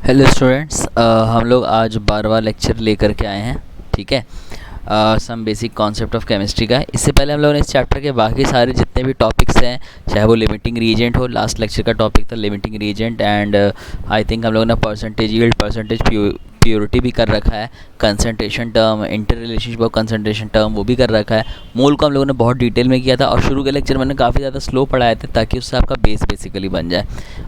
Hello students, हम लोग आज 12वां लेक्चर लेकर के आए हैं। ठीक है, some basic concept of chemistry का है। इससे पहले हम लोगों ने इस चैप्टर के बाकी सारे जितने भी टॉपिक्स हैं, चाहे वो लिमिटिंग रीएजेंट हो, लास्ट लेक्चर का टॉपिक था limiting reagent, and I think हम लोगों ने परसेंटेज यील्ड, परसेंटेज प्योरिटी भी कर रखा है, concentration term, inter relationship of concentration term वो भी कर रखा है। मोल को हम लोगों ने बहुत डिटेल में किया था और शुरू के लेक्चर मैंने काफ़ी ज़्यादा स्लो पढ़ाए थे ताकि उससे आपका बेस बेसिकली बन जाए।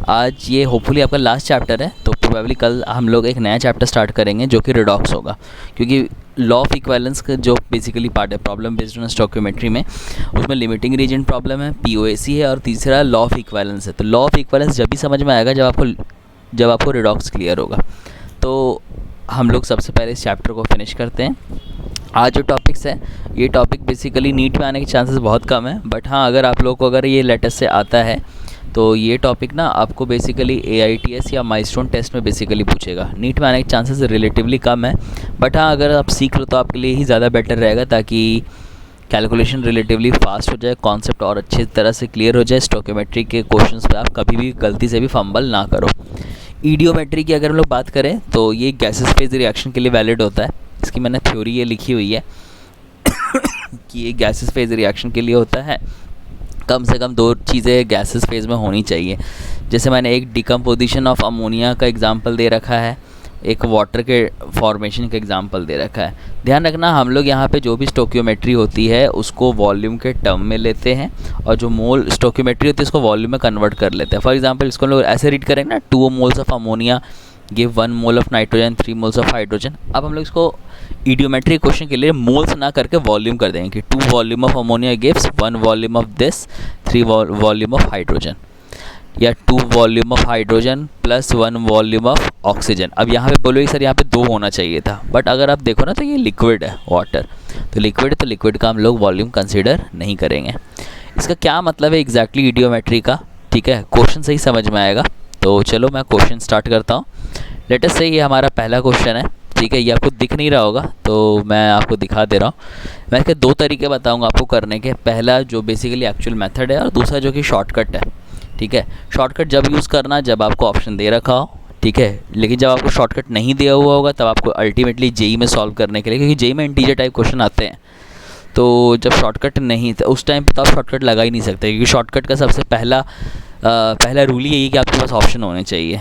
आज ये होपफुली आपका लास्ट चैप्टर है, तो प्रोबेबली कल हम लोग एक नया चैप्टर स्टार्ट करेंगे जो कि रिडॉक्स होगा, क्योंकि लॉ ऑफ इक्विवेलेंस का जो बेसिकली पार्ट है प्रॉब्लम बेस्ड ऑन स्टोइकियोमेट्री में, उसमें लिमिटिंग रीजन प्रॉब्लम है, पीओएसी है और तीसरा लॉ ऑफ इक्विवेलेंस है। तो लॉ ऑफ इक्विवेलेंस जब भी समझ में आएगा जब आपको रिडॉक्स क्लियर होगा। तो हम लोग सबसे पहले इस चैप्टर को फिनिश करते हैं। आज जो टॉपिक्स है, ये टॉपिक बेसिकली नीट में आने के चांसेस बहुत कम है, बट हाँ अगर आप लोग को अगर ये लेटेस्ट से आता है तो ये टॉपिक ना आपको बेसिकली AITS या माइलस्टोन टेस्ट में बेसिकली पूछेगा। नीट में आने के चांसेस रिलेटिवली कम है, बट हाँ अगर आप सीख लो तो आपके लिए ही ज़्यादा बेटर रहेगा, ताकि कैलकुलेशन रिलेटिवली फास्ट हो जाए, कॉन्सेप्ट और अच्छी तरह से क्लियर हो जाए, स्टोइकियोमेट्री के क्वेश्चंस पे आप कभी भी गलती से भी फंबल ना करो। ईडियोमेट्री की अगर हम लोग बात करें तो ये गैसेस फेज रिएक्शन के लिए वैलिड होता है। इसकी मैंने थ्योरी ये लिखी हुई है कि ये गैसेस फेज रिएक्शन के लिए होता है। कम से कम दो चीज़ें गैसेस फेज में होनी चाहिए। जैसे मैंने एक डिकम्पोजिशन ऑफ अमोनिया का एग्जांपल दे रखा है, एक वाटर के फॉर्मेशन का एग्जांपल दे रखा है। ध्यान रखना, हम लोग यहाँ पे जो भी स्टोइकियोमेट्री होती है उसको वॉल्यूम के टर्म में लेते हैं, और जो मोल स्टोइकियोमेट्री होती है उसको वॉल्यूम में कन्वर्ट कर लेते हैं। फॉर एग्जांपल इसको हम लोग ऐसे रीड करेंगे ना, 2 moles of ammonia give 1 mole of nitrogen, 3 moles of hydrogen. अब हम लोग इसको ईडियोमेट्री क्वेश्चन के लिए मोल्स ना करके वॉल्यूम कर देंगे कि 2 volume of ammonia gives 1 volume of this, 3 volume of hydrogen, या 2 volume of hydrogen plus 1 volume of oxygen. अब यहाँ पे बोलोगे सर यहाँ पे 2 होना चाहिए था, बट अगर आप देखो ना तो ये लिक्विड है वाटर, तो लिक्विड का हम लोग वॉल्यूम कंसीडर नहीं करेंगे। इसका क्या मतलब है एग्जैक्टली ईडियोमेट्री का, ठीक है, क्वेश्चन से ही समझ में आएगा। तो चलो मैं क्वेश्चन स्टार्ट करता हूँ। लेट अस से ये हमारा पहला क्वेश्चन है, ठीक है। ये आपको दिख नहीं रहा होगा तो मैं आपको दिखा दे रहा हूँ। मैं इसके 2 तरीके बताऊँगा आपको करने के। पहला जो बेसिकली एक्चुअल मेथड है और दूसरा जो कि शॉर्टकट है, ठीक है। शॉर्टकट जब यूज़ करना जब आपको ऑप्शन दे रखा हो, ठीक है, लेकिन जब आपको शॉर्टकट नहीं दिया हुआ होगा तब आपको अल्टीमेटली जेई में सॉल्व करने के लिए, क्योंकि जेई में इंटीजर टाइप क्वेश्चन आते हैं, तो जब शॉर्टकट नहीं तो उस टाइम पे तो आप शॉर्टकट लगा ही नहीं सकते, क्योंकि शॉर्टकट का सबसे पहला रूल ही यही कि आपके पास ऑप्शन होने चाहिए,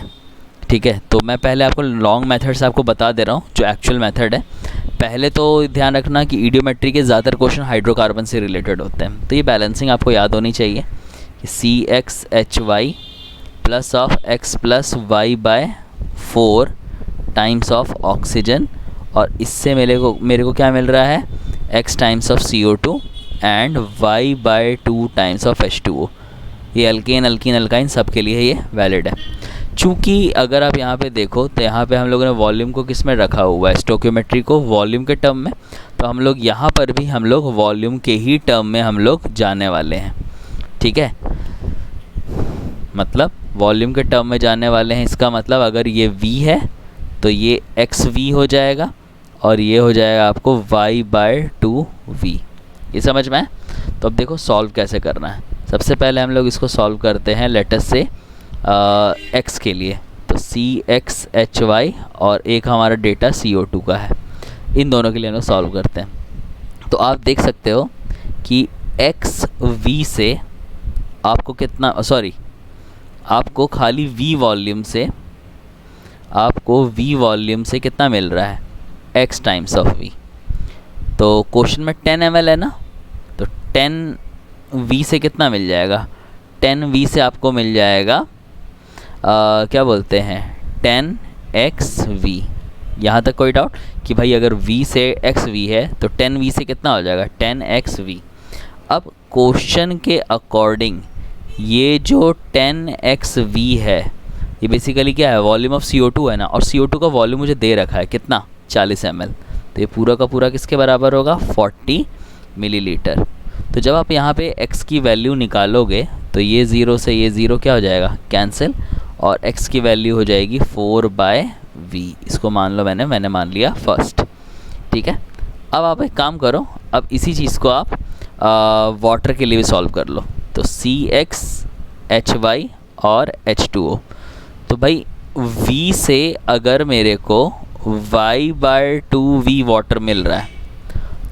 ठीक है। तो मैं पहले आपको लॉन्ग मेथड से आपको बता दे रहा हूँ जो एक्चुअल मेथड है। पहले तो ध्यान रखना कि ईडियोमेट्री के ज़्यादातर क्वेश्चन हाइड्रोकार्बन से रिलेटेड होते हैं, तो ये बैलेंसिंग आपको याद होनी चाहिए। CXHY plus of X plus Y by 4 times of oxygen, और इससे मेरे को क्या मिल रहा है, X times of CO2 and Y by 2 times of H2O। ये अल्केन अल्कीन अल्काइन सब के लिए ये वैलिड है। चूँकि अगर आप यहाँ पे देखो तो यहाँ पे हम लोगों ने वॉल्यूम को किस में रखा हुआ है, स्टोइकियोमेट्री को वॉल्यूम के टर्म में, तो हम लोग यहाँ पर भी हम लोग वॉल्यूम के ही टर्म में हम लोग जाने वाले हैं, ठीक है। मतलब वॉल्यूम के टर्म में जाने वाले हैं, इसका मतलब अगर ये V है तो ये XV हो जाएगा और ये हो जाएगा आपको Y बाय 2V। ये समझ में है? तो अब देखो सॉल्व कैसे करना है। सबसे पहले हम लोग इसको सॉल्व करते हैं लेटस से X के लिए, तो CXHY और एक हमारा डेटा CO2 का है, इन दोनों के लिए हम लोग सॉल्व करते हैं। तो आप देख सकते हो कि XV से आपको कितना, आपको खाली V वॉल्यूम से कितना मिल रहा है, X टाइम्स ऑफ V। तो क्वेश्चन में 10 ml है ना, तो 10 V से कितना मिल जाएगा, 10 V से आपको मिल जाएगा क्या बोलते हैं 10XV। यहाँ तक कोई डाउट कि भाई अगर V से XV है तो 10V से कितना हो जाएगा 10XV। अब क्वेश्चन के अकॉर्डिंग ये जो 10XV है ये बेसिकली क्या है, वॉल्यूम ऑफ CO2 है ना, और CO2 का वॉल्यूम मुझे दे रखा है कितना 40 ml, तो ये पूरा का पूरा किसके बराबर होगा 40 मिलीलीटर। तो जब आप यहाँ पे X की वैल्यू निकालोगे तो ये 0 से ये 0 क्या हो जाएगा कैंसिल, और X की वैल्यू हो जाएगी 4/V। इसको मान लो मैंने मान लिया फर्स्ट, ठीक है। अब आप एक काम करो, अब इसी चीज़ को आप वाटर के लिए भी सॉल्व कर लो। तो CXHY और H2O, तो भाई V से अगर मेरे को y/2v वाटर मिल रहा है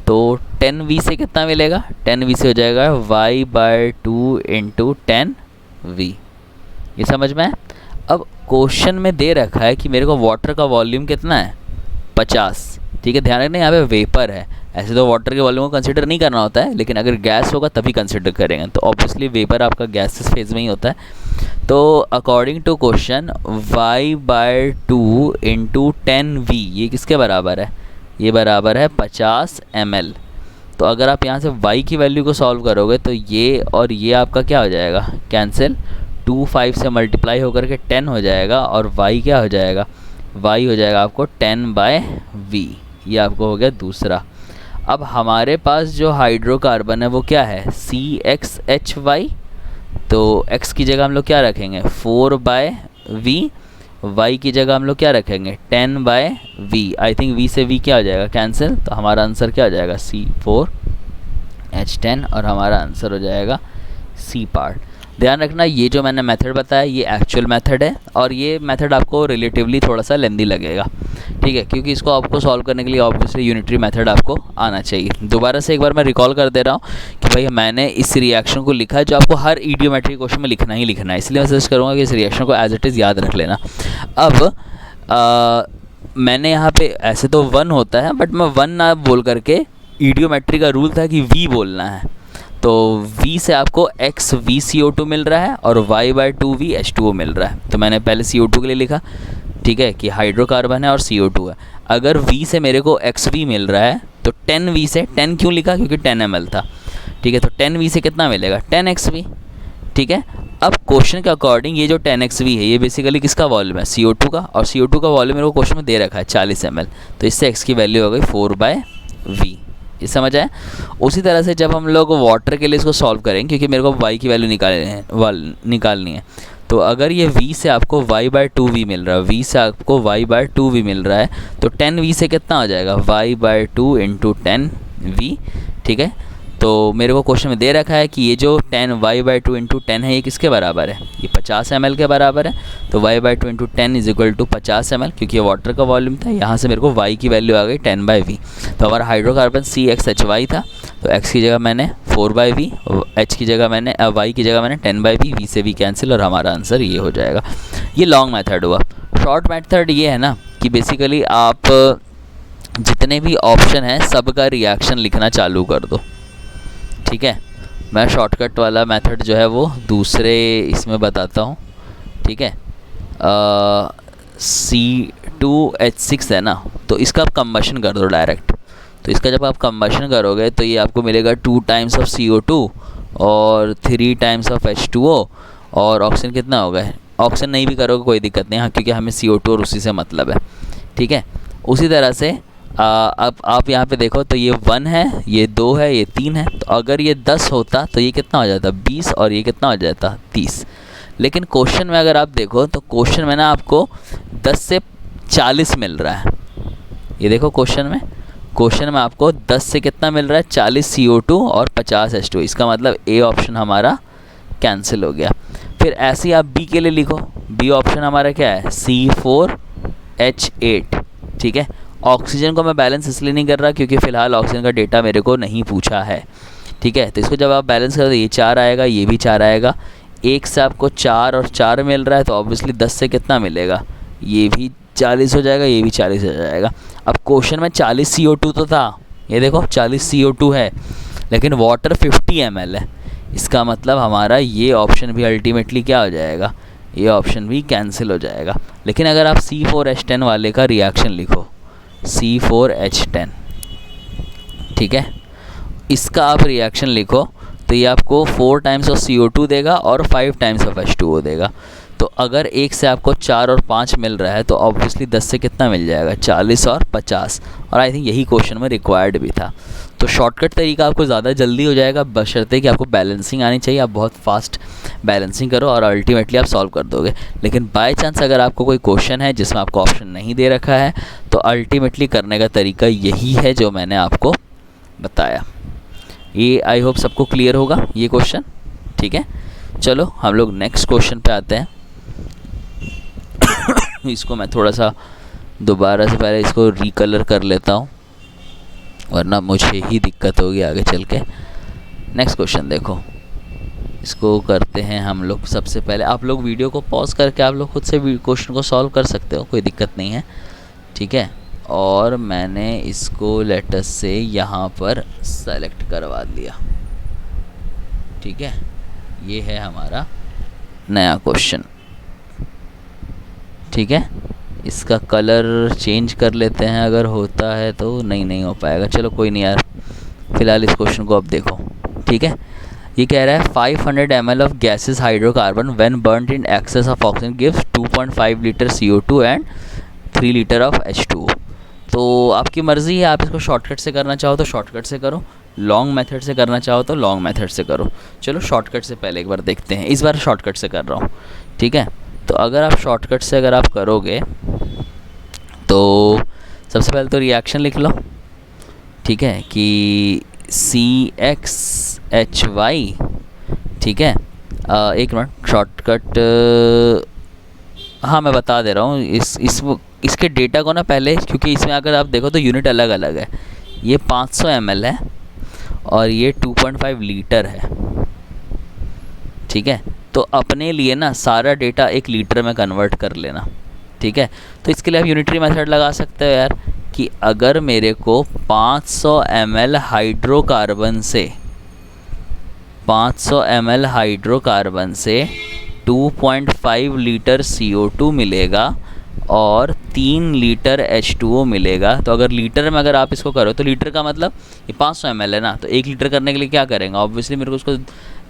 तो 10v से कितना मिलेगा, 10v से हो जाएगा y/2 इंटू 10v। ये समझ में है। अब क्वेश्चन में दे रखा है कि मेरे को वाटर का वॉल्यूम कितना है, 50। ठीक है, ध्यान रखना यहाँ पे वेपर है, ऐसे तो वाटर के वॉल्यूम को कंसिडर नहीं करना होता है, लेकिन अगर गैस होगा तभी कंसिडर करेंगे। तो ऑब्वियसली वेपर आपका गैसेस फेज में ही होता है। तो according to question y/2 into 10v ये किसके बराबर है, ये बराबर है 50 ml। तो अगर आप यहाँ से y की वैल्यू को सॉल्व करोगे तो ये और ये आपका क्या हो जाएगा, कैंसिल, 2 5 से मल्टीप्लाई होकर के 10 हो जाएगा, और y क्या हो जाएगा, y हो जाएगा आपको 10/v। ये आपको हो गया दूसरा। अब हमारे पास जो हाइड्रोकार्बन है वो क्या है, CXHY। तो x की जगह हम लोग क्या रखेंगे, 4/v, y की जगह हम लोग क्या रखेंगे, 10/v। आई थिंक v से v क्या हो जाएगा, कैंसिल। तो हमारा आंसर क्या हो जाएगा, C4H10, और हमारा आंसर हो जाएगा C पार्ट। ध्यान रखना ये जो मैंने मेथड बताया ये एक्चुअल मेथड है, और ये मेथड आपको रिलेटिवली थोड़ा सा लेंदी लगेगा। ठीक है, क्योंकि इसको आपको सॉल्व करने के लिए ऑब्वियसली यूनिटरी मेथड आपको आना चाहिए। दोबारा से एक बार मैं रिकॉल कर दे रहा हूँ कि भाई मैंने इस रिएक्शन को लिखा है जो आपको हर इडियोमेट्रिक क्वेश्चन में लिखना ही लिखना है, इसलिए मैं सजेस्ट करूँगा कि इस रिएक्शन को एज इट इज़ याद रख लेना। अब मैंने यहाँ पे ऐसे तो 1 होता है, बट मैं 1 ना बोल करके इडियोमेट्री का रूल था कि v बोलना है। तो v से आपको XvCO2 मिल रहा है और y/2v H2O मिल रहा है। तो मैंने पहले CO2 के लिए लिखा, ठीक है, कि हाइड्रोकार्बन है और CO2 है। अगर v से मेरे को xv मिल रहा है तो 10v से, 10 क्यों लिखा, क्योंकि 10 ml था। ठीक है, तो 10v से कितना मिलेगा, 10xv। ठीक है, अब क्वेश्चन के अकॉर्डिंग ये जो 10xv है ये बेसिकली किसका वॉल्यूम है, CO2 का, और CO2 का वॉल्यूम मेरे को क्वेश्चन में दे रखा है 40 ml। तो इससे x की वैल्यू हो गई 4/v। ये समझ आए। उसी तरह से जब हम लोग वाटर के लिए इसको सॉल्व करेंगे, क्योंकि मेरे को y की वैल्यू निकालनी है, तो अगर ये v से आपको y/2v मिल रहा है, v से आपको y/2v मिल रहा है, तो 10v से कितना हो जाएगा, y/2 इंटू 10v। ठीक है, तो मेरे को क्वेश्चन में दे रखा है कि ये जो 10 y/2 इंटू 10 है ये किसके बराबर है, ये 50 ml के बराबर है। तो y/2 into 10 is equal to 50 ml, क्योंकि ये वाटर का वॉल्यूम था। यहाँ से मेरे को y की वैल्यू आ गई 10/v। तो हमारा हाइड्रोकार्बन CXHY था, तो x की जगह मैंने 4/v, h की जगह मैंने y की जगह मैंने 10/v, v से v कैंसिल, और हमारा आंसर ये हो जाएगा। ये लॉन्ग मेथड हुआ। शॉर्ट मेथड ये है ना कि बेसिकली आप जितने भी ऑप्शन हैं सबका रिएक्शन लिखना चालू कर दो। ठीक है, मैं शॉर्टकट वाला मेथड जो है वो दूसरे इसमें बताता हूँ। ठीक है, C2H6 है ना, तो इसका आप कंबशन कर दो डायरेक्ट। तो इसका जब आप कंबशन करोगे तो ये आपको मिलेगा 2 टाइम्स ऑफ CO2 और 3 टाइम्स ऑफ H2O, और ऑक्सीजन कितना होगा, ऑक्सीजन नहीं भी करोगे कोई दिक्कत नहीं, हाँ, क्योंकि हमें CO2 और उसी से मतलब है। ठीक है, उसी तरह से अब आप यहाँ पे देखो तो ये 1 है, ये 2 है, ये 3 है। तो अगर ये 10 होता तो ये कितना हो जाता, 20, और ये कितना हो जाता, 30। लेकिन क्वेश्चन में अगर आप देखो तो क्वेश्चन में ना आपको 10 से 40 मिल रहा है। ये देखो क्वेश्चन में आपको 10 से कितना मिल रहा है, 40 CO2 और 50 H2O। इसका मतलब ए ऑप्शन हमारा कैंसिल हो गया। फिर ऐसे ही आप बी के लिए लिखो, बी ऑप्शन हमारा क्या है, C4H8। ठीक है, ऑक्सीजन को मैं बैलेंस इसलिए नहीं कर रहा क्योंकि फ़िलहाल ऑक्सीजन का डेटा मेरे को नहीं पूछा है। ठीक है, तो इसको जब आप बैलेंस करो तो ये 4 आएगा, ये भी 4 आएगा। एक से आपको 4 और 4 मिल रहा है, तो ऑब्वियसली 10 से कितना मिलेगा, ये भी 40 हो जाएगा, ये भी 40 हो जाएगा। अब क्वेश्चन में 40 CO2 तो था, ये देखो 40 CO2 है, लेकिन वाटर 50 ml है। इसका मतलब हमारा ये ऑप्शन भी अल्टीमेटली क्या हो जाएगा, ये ऑप्शन भी कैंसिल हो जाएगा। लेकिन अगर आप C4H10 वाले का रिएक्शन लिखो, C4H10, ठीक है, इसका आप रिएक्शन लिखो तो ये आपको 4 टाइम्स ऑफ CO2 देगा और 5 टाइम्स ऑफ H2O देगा। तो अगर एक से आपको 4 और 5 मिल रहा है तो ऑब्वियसली 10 से कितना मिल जाएगा, 40 और 50। और आई थिंक यही क्वेश्चन में रिक्वायर्ड भी था। तो शॉर्टकट तरीका आपको ज़्यादा जल्दी हो जाएगा, बशर्ते कि आपको बैलेंसिंग आनी चाहिए। आप बहुत फास्ट बैलेंसिंग करो और अल्टीमेटली आप सॉल्व कर दोगे। लेकिन बाय चांस अगर आपको कोई क्वेश्चन है जिसमें आपको ऑप्शन नहीं दे रखा है तो अल्टीमेटली करने का तरीका यही है जो मैंने आपको बताया। ये आई होप सबको क्लियर होगा ये क्वेश्चन। ठीक है, चलो हम लोग नेक्स्ट क्वेश्चन पे आते हैं। इसको मैं थोड़ा सा दोबारा से पहले इसको रिकलर कर लेता हूँ, वरना मुझे ही दिक्कत होगी आगे चल के। नेक्स्ट क्वेश्चन देखो, इसको करते हैं हम लोग। सबसे पहले आप लोग वीडियो को पॉज करके आप लोग खुद से क्वेश्चन को सॉल्व कर सकते हो, कोई दिक्कत नहीं है, ठीक है। और मैंने इसको लेटर से यहाँ पर सेलेक्ट करवा दिया, ठीक है। ये है हमारा नया क्वेश्चन, ठीक है। इसका कलर चेंज कर लेते हैं, अगर होता है तो। नहीं हो पाएगा, चलो कोई नहीं यार, फ़िलहाल इस क्वेश्चन को अब देखो, ठीक है। ये कह रहा है 500 ml of gases hydrocarbon when burned in excess of oxygen gives 2.5 litre CO2 and 3 litre of H2O। तो आपकी मर्ज़ी है, आप इसको शॉर्टकट से करना चाहो तो शॉर्टकट से करो, लॉन्ग मेथड से करना चाहो तो लॉन्ग मेथड से करो। चलो शॉर्टकट से पहले एक बार देखते हैं, इस बार शॉर्टकट से कर रहा हूँ, ठीक है। तो अगर आप शॉर्टकट से अगर आप करोगे तो सबसे पहले तो रिएक्शन लिख लो, ठीक है, कि CXHY, ठीक है। एक मिनट, शॉर्टकट हाँ मैं बता दे रहा हूँ। इसके डेटा को ना पहले, क्योंकि इसमें अगर आप देखो तो यूनिट अलग अलग है। ये 500 ml है और ये 2.5 लीटर है, ठीक है। तो अपने लिए ना सारा डेटा 1 लीटर में कन्वर्ट कर लेना, ठीक है। तो इसके लिए आप यूनिटरी मेथड लगा सकते हो यार, कि अगर मेरे को 500 ml हाइड्रोकार्बन से 2.5 लीटर CO2 मिलेगा और 3 लीटर H2O मिलेगा। तो अगर लीटर में अगर आप इसको करो तो लीटर का मतलब ये 500 ml है ना, तो 1 लीटर करने के लिए क्या करेंगे, ऑब्वियसली मेरे को उसको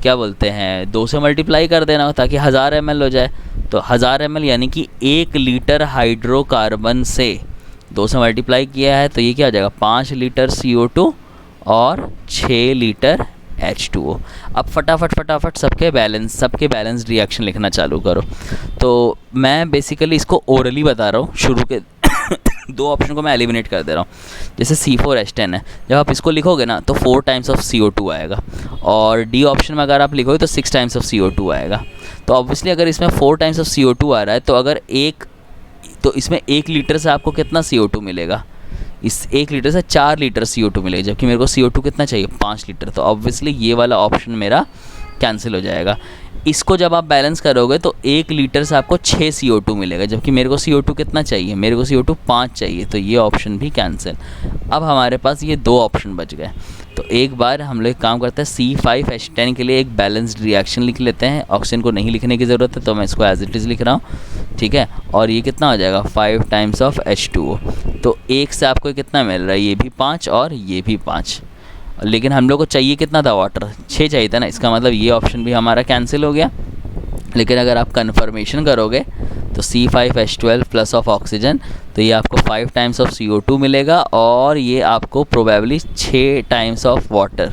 क्या बोलते हैं 2 से मल्टीप्लाई कर देना ताकि 1000 ml हो जाए। तो 1000 ml यानी कि 1 लीटर हाइड्रोकार्बन से 2 से मल्टीप्लाई किया है तो ये क्या हो जाएगा 5 लीटर CO2 और 6 लीटर H2O। अब फटाफट सबके बैलेंस रिएक्शन लिखना चालू करो। तो मैं बेसिकली इसको ओरली बता रहा हूँ, शुरू के 2 ऑप्शन को मैं एलिमिनेट कर दे रहा हूँ। जैसे C4H10 है, जब आप इसको लिखोगे ना तो 4 टाइम्स ऑफ CO2 आएगा, और D ऑप्शन में अगर आप लिखोगे तो 6 टाइम्स ऑफ CO2 आएगा। तो ऑब्वियसली अगर इसमें 4 टाइम्स ऑफ CO2 आ रहा है तो अगर इसमें 1 लीटर से आपको कितना CO2 मिलेगा, इस 1 लीटर से 4 लीटर CO2 मिलेगा, जबकि मेरे को CO2 कितना चाहिए 5 लीटर। तो ऑब्वियसली ये वाला ऑप्शन मेरा कैंसिल हो जाएगा। इसको जब आप बैलेंस करोगे तो 1 लीटर से आपको 6 CO2 मिलेगा, जबकि मेरे को CO2 कितना चाहिए, मेरे को CO2 5 चाहिए, तो ये ऑप्शन भी कैंसिल। अब हमारे पास ये 2 ऑप्शन बच गए। तो एक बार हम लोग एक काम करते हैं, C5H10 के लिए एक बैलेंस्ड रिएक्शन लिख लेते हैं। ऑक्सीजन को नहीं लिखने की ज़रूरत है तो मैं इसको एज इट इज़ लिख रहा हूँ, ठीक है। और ये कितना हो जाएगा 5 टाइम्स ऑफ H2O। तो 1 से आपको कितना मिल रहा है, ये भी 5 और ये भी 5, लेकिन हम लोग को चाहिए कितना था, वाटर 6 चाहिए था ना। इसका मतलब ये ऑप्शन भी हमारा कैंसिल हो गया। लेकिन अगर आप कन्फर्मेशन करोगे तो C5H12 प्लस ऑफ ऑक्सीजन, तो ये आपको 5 टाइम्स ऑफ CO2 मिलेगा और ये आपको प्रोबेबली 6 टाइम्स ऑफ वाटर,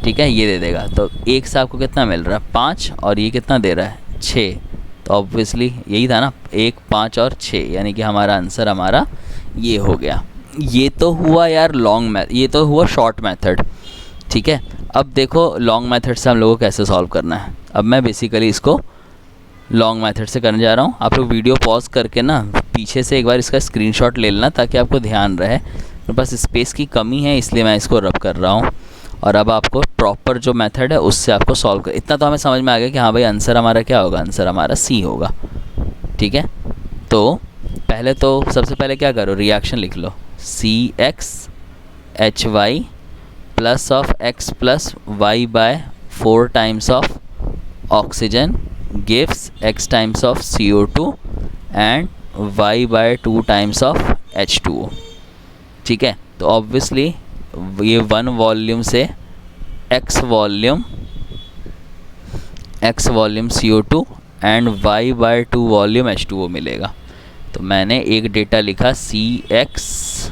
ठीक है, ये दे देगा। तो 1 से आपको कितना मिल रहा है 5 और ये कितना दे रहा है 6। तो ऑब्वियसली यही था ना 1, 5 और 6, यानी कि हमारा आंसर हमारा ये हो गया। ये तो हुआ यार ये तो हुआ शॉर्ट मेथड, ठीक है। अब देखो लॉन्ग मेथड से हम लोगों को कैसे सॉल्व करना है। अब मैं बेसिकली इसको लॉन्ग मेथड से करने जा रहा हूँ। आप लोग वीडियो पॉज करके ना पीछे से एक बार इसका स्क्रीनशॉट ले लेना ताकि आपको ध्यान रहे। मेरे पास स्पेस की कमी है इसलिए मैं इसको रब कर रहा हूँ। और अब आपको प्रॉपर जो मेथड है उससे आपको सॉल्व कर, इतना तो हमें समझ में आ गया कि हाँ भाई आंसर हमारा क्या होगा, आंसर हमारा C होगा, ठीक है। तो पहले तो सबसे पहले क्या करो, रिएक्शन लिख लो, CXHY plus of X plus Y by 4 times of oxygen gives X times of CO2 and Y by 2 times of H2O, ठीक है। तो ऑब्वियसली ये 1 वॉल्यूम से X volume CO2 and Y by 2 volume H2O मिलेगा। तो मैंने एक data लिखा CXHY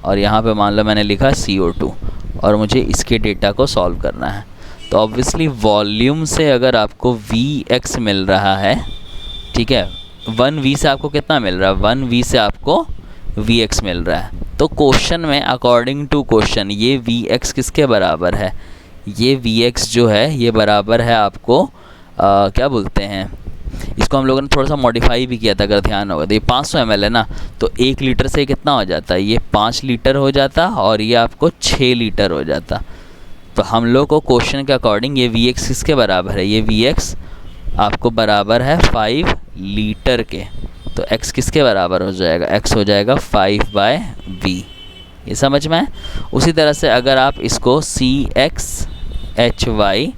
और यहाँ पे मान लो मैंने लिखा CO2 और मुझे इसके डेटा को सॉल्व करना है। तो ऑब्वियसली वॉल्यूम से अगर आपको Vx मिल रहा है, ठीक है, 1V से आपको कितना मिल रहा है, 1V से आपको Vx मिल रहा है। तो क्वेश्चन में अकॉर्डिंग टू क्वेश्चन ये Vx किसके बराबर है, ये Vx जो है ये बराबर है आपको क्या बोलते हैं इसको हम लोगों ने थोड़ा सा मॉडिफाई भी किया था, अगर ध्यान होगा तो। ये 500 ml है ना, तो 1 लीटर से कितना हो जाता है, ये 5 लीटर हो जाता और ये आपको 6 लीटर हो जाता। तो हम लोग को क्वेश्चन के अकॉर्डिंग ये Vx किसके बराबर है, ये Vx आपको बराबर है 5 लीटर के। तो x किसके बराबर हो जाएगा, x हो जाएगा 5/v। ये समझ में है। उसी तरह से अगर आप इसको CxHy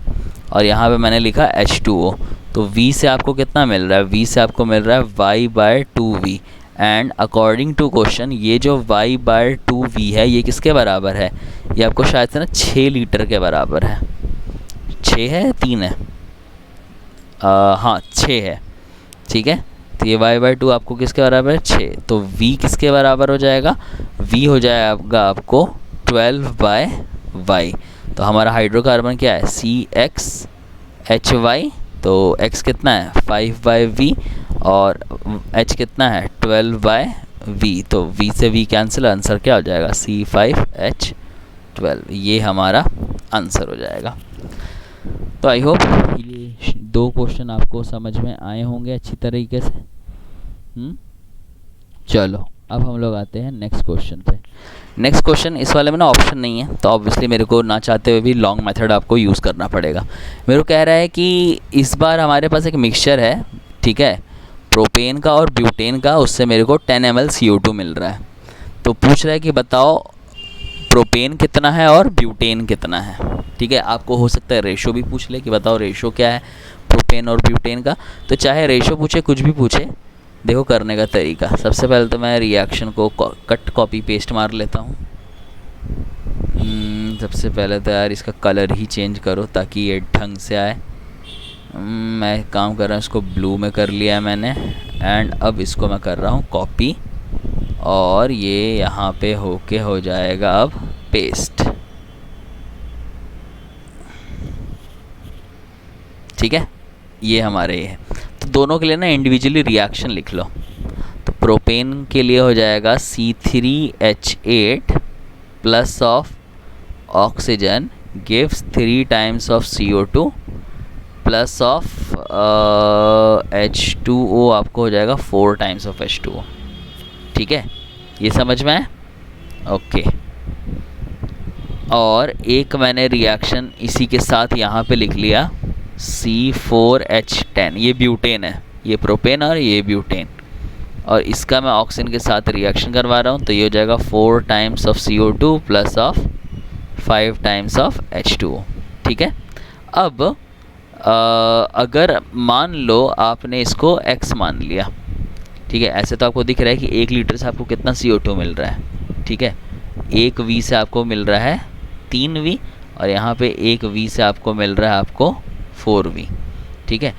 और यहाँ पे मैंने लिखा H2O, तो v से आपको कितना मिल रहा है, v से आपको मिल रहा है y/2v। And according to question ये जो y/2v है ये किसके बराबर है, ये आपको शायद से ना 6 लीटर के बराबर है। 6 है 3 है, हाँ 6 है, ठीक है। तो ये y/2 आपको किसके बराबर है, 6। तो v किसके बराबर हो जाएगा, v हो जाएगा आपको 12/y। तो हमारा हाइड्रोकार्बन क्या है, CxHy। तो x कितना है 5/v और h कितना है 12/v। तो v से v कैंसिल, आंसर क्या हो जाएगा C5H12। ये हमारा आंसर हो जाएगा। तो आई होप ये 2 क्वेश्चन आपको समझ में आए होंगे अच्छी तरीके से। चलो अब हम लोग आते हैं नेक्स्ट क्वेश्चन पे। नेक्स्ट क्वेश्चन इस वाले में ना ऑप्शन नहीं है, तो ऑब्वियसली मेरे को ना चाहते हुए भी लॉन्ग मेथड आपको यूज़ करना पड़ेगा। मेरे को कह रहा है कि इस बार हमारे पास एक मिक्सचर है, ठीक है, प्रोपेन का और ब्यूटेन का, उससे मेरे को 10 ml CO2 मिल रहा है। तो पूछ रहा है कि बताओ प्रोपेन कितना है और ब्यूटेन कितना है, ठीक है। आपको हो सकता है रेशो भी पूछ ले कि बताओ रेशो क्या है प्रोपेन और ब्यूटेन का। तो चाहे रेशो पूछे कुछ भी पूछे, देखो करने का तरीका। सबसे पहले तो मैं रिएक्शन को कट कॉपी पेस्ट मार लेता हूँ। सबसे पहले तो यार इसका कलर ही चेंज करो ताकि ये ढंग से आए। मैं काम कर रहा हूँ, इसको ब्लू में कर लिया है मैंने। एंड अब इसको मैं कर रहा हूँ कॉपी और ये यहाँ पे होके हो जाएगा अब पेस्ट, ठीक है। ये हमारे ये है। तो दोनों के लिए ना इंडिविजुअली रिएक्शन लिख लो। तो प्रोपेन के लिए हो जाएगा C3H8 plus of oxygen gives 3 times of CO2 प्लस ऑफ H2O आपको हो जाएगा 4 टाइम्स ऑफ H2O, ठीक है। ये समझ में है, ओके। और एक मैंने रिएक्शन इसी के साथ यहाँ पे लिख लिया C4H10। ये ब्यूटेन है, ये प्रोपेन और ये ब्यूटेन, और इसका मैं ऑक्सीजन के साथ रिएक्शन करवा रहा हूँ। तो ये हो जाएगा 4 टाइम्स ऑफ CO2 प्लस ऑफ 5 टाइम्स ऑफ H2O, ठीक है। अब अगर मान लो आपने इसको x मान लिया, ठीक है। ऐसे तो आपको दिख रहा है कि 1 लीटर से आपको कितना CO2 मिल रहा है, ठीक है। 1 V से आपको मिल रहा है 3 V और यहाँ पे 1 V से आपको मिल रहा है आपको 4 V, ठीक है।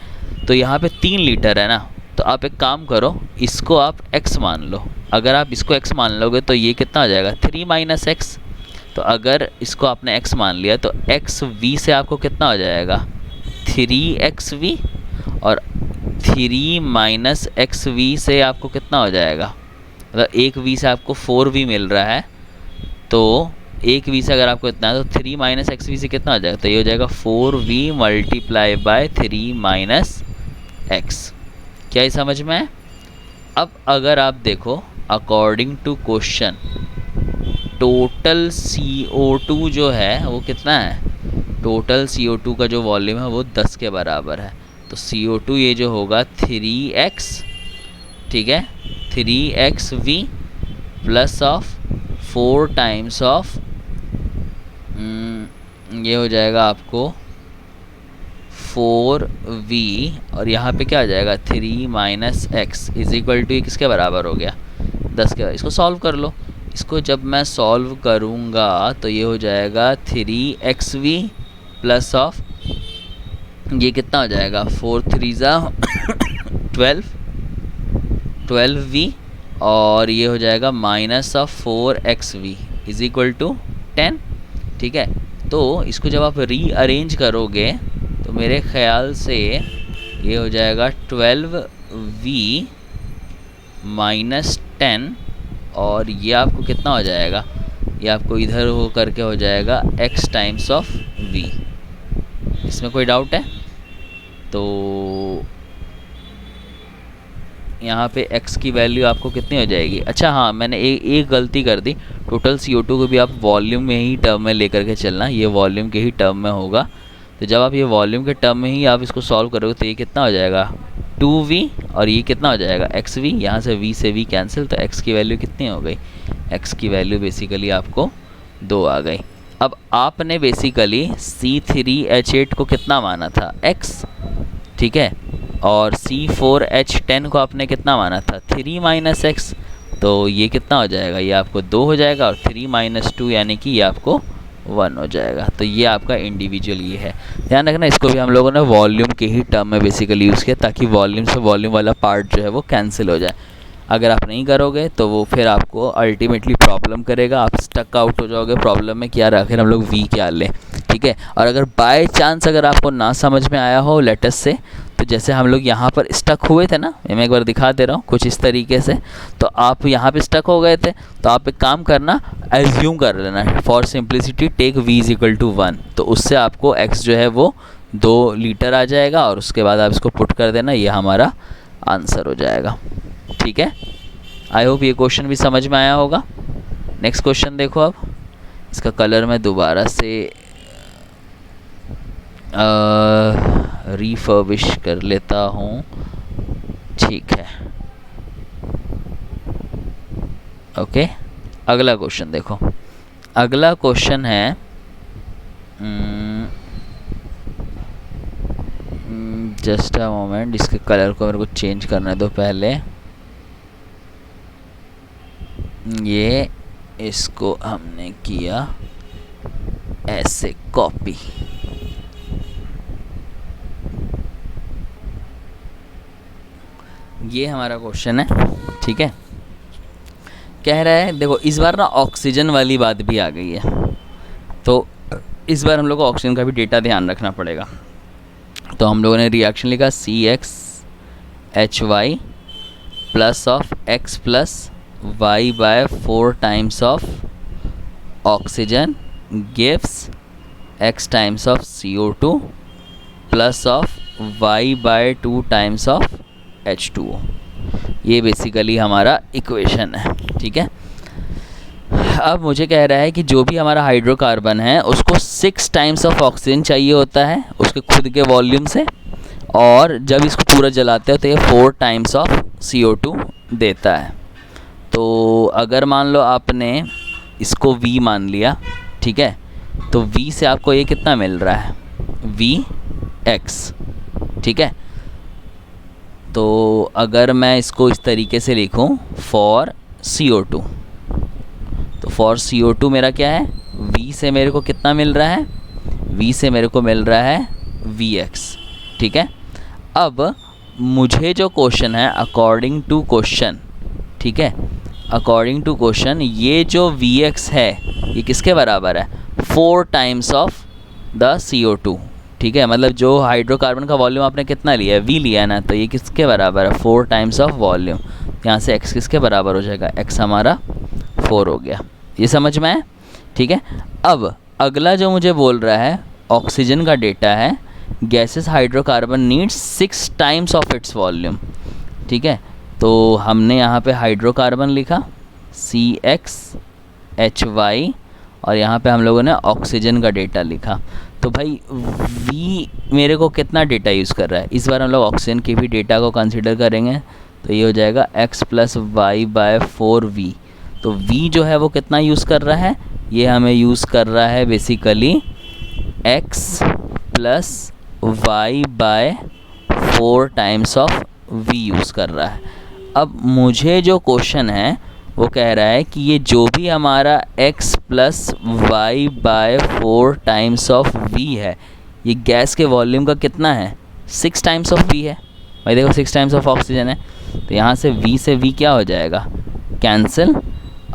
तो यहाँ पे 3 लीटर है ना, तो आप एक काम करो, इसको आप x मान लो। अगर आप इसको x मान लोगे तो ये कितना हो जाएगा 3 - x। तो अगर इसको आपने x मान लिया तो x V से आपको कितना हो जाएगा 3xV, और 3 - xV से आपको कितना हो जाएगा, मतलब 1 V से आपको 4V मिल रहा है। तो 1 V से अगर आपको इतना है तो 3 - xV से कितना हो जाएगा, तो ये हो जाएगा 4V मल्टीप्लाई बाय 3 - x। क्या ये समझ में है। अब अगर आप देखो according to question total CO2 जो है वो कितना है, टोटल CO2 का जो वॉल्यूम है वो 10 के बराबर है। तो CO2 ये जो होगा 3x, ठीक है, 3xV plus of 4 times of ये हो जाएगा आपको 4V, और यहाँ पे क्या हो जाएगा 3 - x इज इक्वल टू, ये किसके बराबर हो गया 10 के। इसको सॉल्व कर लो। इसको जब मैं सॉल्व करूँगा तो ये हो जाएगा 3xV प्लस ऑफ ये कितना हो जाएगा 4 3 12V, और ये हो जाएगा minus of 4xV is equal to 10, ठीक है। तो इसको जब आप रीअरेंज करोगे तो मेरे ख्याल से ये हो जाएगा 12V - 10, और ये आपको कितना हो जाएगा, ये आपको इधर हो करके हो जाएगा x टाइम्स ऑफ v। इसमें कोई डाउट है तो यहाँ पे x की वैल्यू आपको कितनी हो जाएगी। अच्छा हाँ, मैंने एक गलती कर दी, टोटल CO2 को भी आप वॉल्यूम में ही टर्म में लेकर के चलना, ये वॉल्यूम के ही टर्म में होगा। तो जब आप ये वॉल्यूम के टर्म में ही आप इसको सॉल्व करोगे तो ये कितना हो जाएगा 2v, और ये कितना हो जाएगा xv, यहाँ से v से v कैंसिल, तो x की वैल्यू कितनी हो गई, x की वैल्यू बेसिकली आपको 2 आ गई। अब आपने बेसिकली C3H8 को कितना माना था x, ठीक है, और C4H10 को आपने कितना माना था 3 माइनस एक्स, तो ये कितना हो जाएगा, ये आपको 2 हो जाएगा, और 3 माइनस 2 यानी कि ये आपको 1 हो जाएगा। तो ये आपका इंडिविजुअल ये है। ध्यान रखना, इसको भी हम लोगों ने वॉल्यूम के ही टर्म में बेसिकली यूज़ किया, ताकि वॉल्यूम से वॉल्यूम वाला पार्ट जो है वो कैंसिल हो जाए। अगर आप नहीं करोगे तो वो फिर आपको अल्टीमेटली प्रॉब्लम करेगा, आप स्टक आउट हो जाओगे प्रॉब्लम में कि यार आखिर हम लोग वी क्या लें, ठीक है। और अगर बाय चांस अगर आपको ना समझ में आया हो लेटेस्ट से, तो जैसे हम लोग यहाँ पर स्टक हुए थे ना, मैं एक बार दिखा दे रहा हूँ कुछ इस तरीके से, तो आप यहाँ पे स्टक हो गए थे, तो आप एक काम करना, एज्यूम कर लेना for simplicity take v is equal to 1, तो उससे आपको x जो है वो 2 लीटर आ जाएगा, और उसके बाद आप इसको पुट कर देना, ये हमारा आंसर हो जाएगा, ठीक है। आई होप ये क्वेश्चन भी समझ में आया होगा। नेक्स्ट क्वेश्चन देखो, अब इसका कलर मैं दोबारा से रिफर्बिश कर लेता हूँ, ठीक है, ओके। अगला क्वेश्चन देखो, अगला क्वेश्चन है जस्ट अ मोमेंट, इसके कलर को मेरे को चेंज करने दो पहले, ये इसको हमने किया ऐसे कॉपी, ये हमारा क्वेश्चन है, ठीक है। कह रहा है देखो, इस बार ना ऑक्सीजन वाली बात भी आ गई है, तो इस बार हम लोग को ऑक्सीजन का भी डेटा ध्यान रखना पड़ेगा। तो हम लोगों ने रिएक्शन लिखा CXHY plus of X plus y by 4 times of oxygen gives X times of CO2 प्लस ऑफ y by 2 times of H2O। ये बेसिकली हमारा इक्वेशन है, ठीक है। अब मुझे कह रहा है कि जो भी हमारा हाइड्रोकार्बन है उसको 6 टाइम्स ऑफ ऑक्सीजन चाहिए होता है उसके खुद के वॉल्यूम से, और जब इसको पूरा जलाते हो तो ये 4 टाइम्स ऑफ CO2 देता है। तो अगर मान लो आपने इसको V मान लिया, ठीक है, तो V से आपको ये कितना मिल रहा है VX, ठीक है। तो अगर मैं इसको इस तरीके से लिखूं फॉर CO2, तो फॉर CO2 मेरा क्या है, V से मेरे को कितना मिल रहा है, V से मेरे को मिल रहा है VX, ठीक है। अब मुझे जो क्वेश्चन है अकॉर्डिंग टू क्वेश्चन, ठीक है, अकॉर्डिंग टू क्वेश्चन ये जो VX है ये किसके बराबर है, 4 टाइम्स ऑफ द CO2, ठीक है। मतलब जो हाइड्रोकार्बन का वॉल्यूम आपने कितना लिया है, V लिया है ना, तो ये किसके बराबर है 4 टाइम्स ऑफ वॉल्यूम। यहाँ से x किसके बराबर हो जाएगा, x हमारा 4 हो गया। ये समझ में आया, ठीक है। अब अगला जो मुझे बोल रहा है ऑक्सीजन का डेटा है, gases hydrocarbon needs 6 times of its volume, ठीक है। तो हमने यहाँ पे हाइड्रोकार्बन लिखा CXHY, और यहाँ पे हम लोगों ने ऑक्सीजन का डेटा लिखा। तो भाई V मेरे को कितना डेटा यूज़ कर रहा है, इस बार हम लोग ऑक्सीजन के भी डेटा को कंसिडर करेंगे, तो ये हो जाएगा X plus y bye 4V। तो V जो है वो कितना यूज़ कर रहा है, ये हमें यूज़ कर रहा है basically X plus y by 4 times of V use कर रहा है। अब मुझे जो क्वेश्चन है वो कह रहा है कि ये जो भी हमारा x plus y by 4 times of V है, ये गैस के वॉल्यूम का कितना है, 6 टाइम्स ऑफ V है। भाई देखो 6 टाइम्स ऑफ ऑक्सीजन है, तो यहाँ से V क्या हो जाएगा, कैंसिल।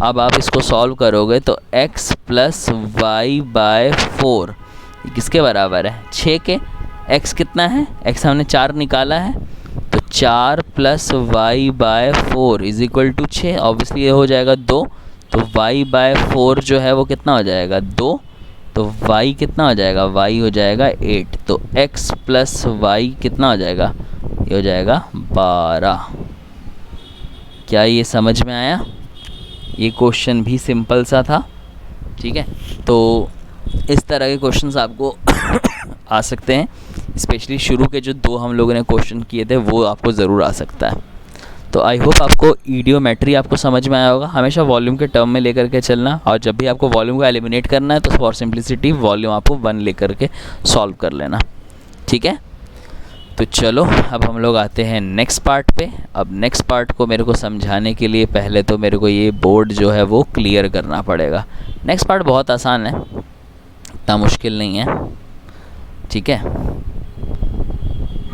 अब आप इसको सॉल्व करोगे तो x प्लस वाई बाय 4 ये किसके बराबर है, 6 के। x कितना है, x हमने 4 निकाला है, तो 4 plus y by 4 is equal to 6, obviously ये हो जाएगा 2, तो y बाय 4 जो है वो कितना हो जाएगा 2, तो y कितना हो जाएगा, y हो जाएगा 8, तो x प्लस वाई कितना हो जाएगा, ये हो जाएगा 12। क्या ये समझ में आया? ये क्वेश्चन भी सिंपल सा था, ठीक है। तो इस तरह के क्वेश्चंस आपको आ सकते हैं, स्पेशली शुरू के जो 2 हम लोगों ने क्वेश्चन किए थे वो आपको ज़रूर आ सकता है। तो आई होप आपको ईडियोमेट्री आपको समझ में आया होगा। हमेशा वॉल्यूम के टर्म में लेकर के चलना, और जब भी आपको वॉल्यूम को एलिमिनेट करना है तो फॉर सिंप्लिसिटी वॉल्यूम आपको 1 लेकर के सॉल्व कर लेना, ठीक है। तो चलो अब हम लोग आते हैं नेक्स्ट पार्ट पे। अब नेक्स्ट पार्ट को मेरे को समझाने के लिए पहले तो मेरे को ये बोर्ड जो है वो क्लियर करना पड़ेगा। नेक्स्ट पार्ट बहुत आसान है, इतना मुश्किल नहीं है, ठीक है।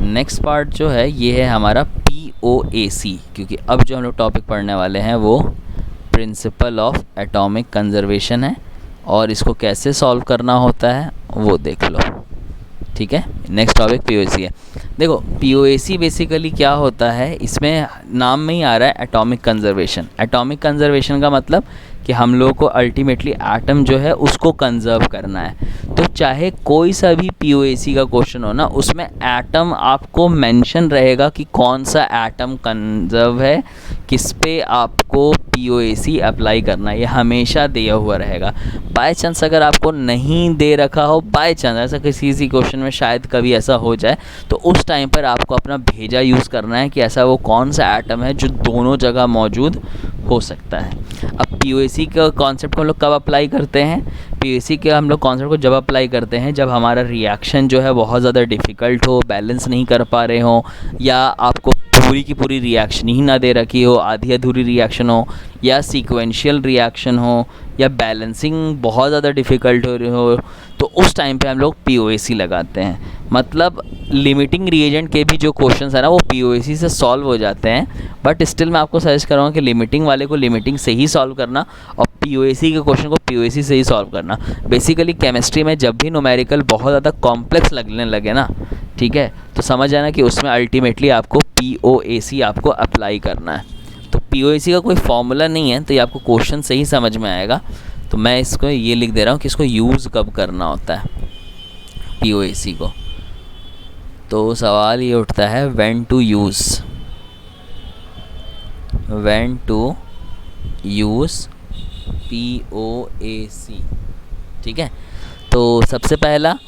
नेक्स्ट पार्ट जो है ये है हमारा POAC, क्योंकि अब जो हम लोग टॉपिक पढ़ने वाले हैं वो प्रिंसिपल ऑफ एटॉमिक कंजर्वेशन है, और इसको कैसे सॉल्व करना होता है वो देख लो, ठीक है। नेक्स्ट टॉपिक POAC है। देखो POAC बेसिकली क्या होता है, इसमें नाम में ही आ रहा है एटॉमिक कंजर्वेशन। एटॉमिक कंजर्वेशन का मतलब कि हम लोगों को अल्टीमेटली एटम जो है उसको कंजर्व करना है। तो चाहे कोई सा भी POAC का क्वेश्चन हो ना, उसमें एटम आपको मेंशन रहेगा कि कौन सा एटम कंजर्व है, किस पे आपको POAC अप्लाई करना है, ये हमेशा दिया हुआ रहेगा। बाय चांस अगर आपको नहीं दे रखा हो, बाय चांस ऐसा किसी क्वेश्चन में शायद कभी ऐसा हो जाए, तो उस टाइम पर आपको अपना भेजा यूज़ करना है कि ऐसा वो कौन सा एटम है जो दोनों जगह मौजूद हो सकता है। अब POAC का कॉन्सेप्ट को हम लोग कब अप्लाई करते हैं? POAC के हम लोग कॉन्सेप्ट को जब अप्लाई करते हैं जब हमारा रिएक्शन जो है बहुत ज़्यादा डिफ़िकल्ट हो, बैलेंस नहीं कर पा रहे हो, या आपको पूरी की पूरी रिएक्शन ही ना दे रखी हो, आधी अधूरी रिएक्शन हो, या सीक्वेंशियल रिएक्शन हो, या बैलेंसिंग बहुत ज़्यादा डिफ़िकल्ट हो रही हो, तो उस टाइम पे हम लोग POAC लगाते हैं। मतलब लिमिटिंग रिएजेंट के भी जो क्वेश्चंस है ना वो POAC से सॉल्व हो जाते हैं, बट स्टिल मैं आपको सजेस्ट करूँगा कि लिमिटिंग वाले को लिमिटिंग से ही सॉल्व करना, और POAC के क्वेश्चन को POAC से ही सॉल्व करना। बेसिकली केमिस्ट्री में जब भी न्यूमेरिकल बहुत ज़्यादा कॉम्प्लेक्स लगने लगे ना, ठीक है, तो समझ आना कि उसमें अल्टीमेटली आपको POAC आपको अप्लाई करना है। तो POAC का कोई फॉर्मूला नहीं है, तो ये आपको क्वेश्चन से ही समझ में आएगा। तो मैं इसको ये लिख दे रहा हूँ कि इसको यूज़ कब करना होता है POAC को। तो सवाल ये उठता है व्हेन टू यूज़ POAC, ठीक है। तो सबसे पहला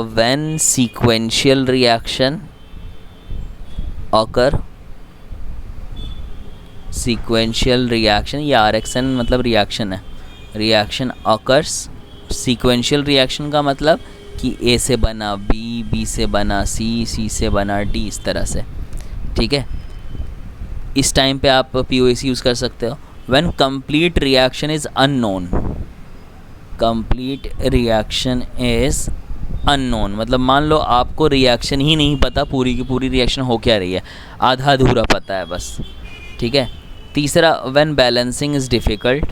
when sequential reaction occur, sequential reaction या RXN मतलब रिएक्शन है, रिएक्शन ऑकर्स। सीक्वेंशियल रिएक्शन का मतलब कि A से बना B, B से बना C, C से बना D, इस तरह से, ठीक है। इस टाइम पे आप POAC यूज़ कर सकते हो। When complete reaction is unknown, complete reaction is unknown मतलब मान लो आपको रिएक्शन ही नहीं पता, पूरी की पूरी रिएक्शन हो क्या रही है, आधा अधूरा पता है बस, ठीक है। तीसरा when balancing is difficult,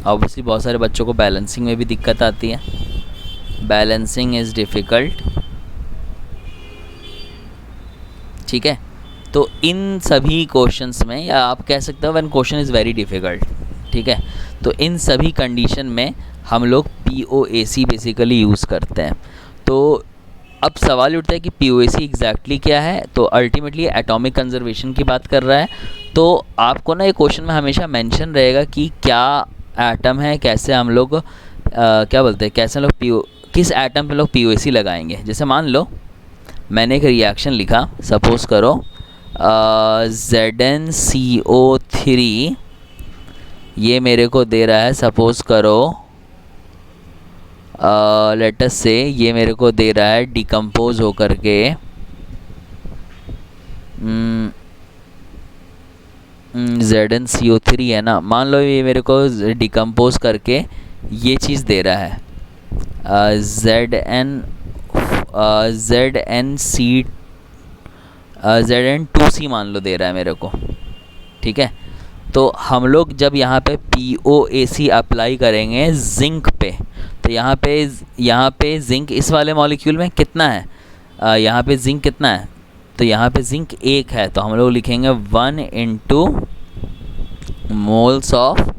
obviously बहुत सारे बच्चों को बैलेंसिंग में भी दिक्कत आती है, बैलेंसिंग इज़ डिफ़िकल्ट, ठीक है। तो इन सभी क्वेश्चंस में, या आप कह सकते हो when question is very difficult, ठीक है, तो इन सभी कंडीशन में हम लोग POAC बेसिकली यूज़ करते हैं। तो अब सवाल उठता है कि POAC एग्जैक्टली क्या है, तो अल्टीमेटली एटॉमिक कंजर्वेशन की बात कर रहा है। तो आपको ना ये क्वेश्चन में हमेशा मेंशन रहेगा कि क्या एटम है, कैसे हम लोग क्या बोलते हैं, कैसे हम लोग किस एटम पे लोग POAC लगाएंगे। जैसे मान लो मैंने एक रिएक्शन लिखा, सपोज़ करो ZnCO3, ये मेरे को दे रहा है, सपोज़ करो लेट अस से ये मेरे को दे रहा है डिकम्पोज होकर के ZnCO3 है ना, मान लो ये मेरे को डिकम्पोज करके ये चीज़ दे रहा है Zn2C मान लो दे रहा है मेरे को, ठीक है। तो हम लोग जब यहाँ पे POAC अप्लाई करेंगे जिंक पे, तो यहाँ पे जिंक इस वाले मॉलिक्यूल में कितना है, यहाँ पे जिंक कितना है, तो यहाँ पे जिंक 1 है, तो हम लोग लिखेंगे 1 इंटू मोल्स ऑफ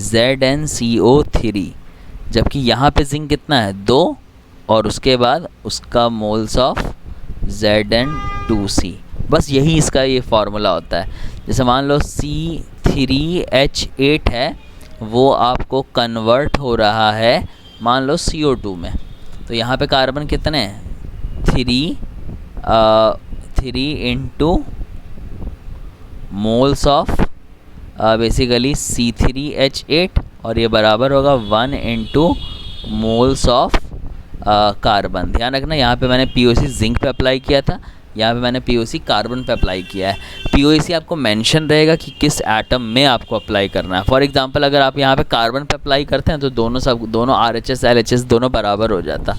ZnCO3, जबकि यहाँ पे जिंक कितना है 2, और उसके बाद उसका मोल्स ऑफ Zn2C। बस यही इसका ये फार्मूला होता है। जैसे मान लो C3H8 है, वो आपको कन्वर्ट हो रहा है मान लो CO2 में। तो यहाँ पे कार्बन कितने हैं, 3 into moles of basically C3H8 और ये बराबर होगा 1 इंटू मोल्स ऑफ कार्बन। ध्यान रखना यहाँ पे मैंने POC जिंक पे अप्लाई किया था, यहाँ पे मैंने POC कार्बन पे अप्लाई किया है। POC आपको मेंशन रहेगा कि किस एटम में आपको अप्लाई करना है। फॉर एग्जांपल अगर आप यहाँ पे कार्बन पे अप्लाई करते हैं तो दोनों RHS LHS दोनों बराबर हो जाता।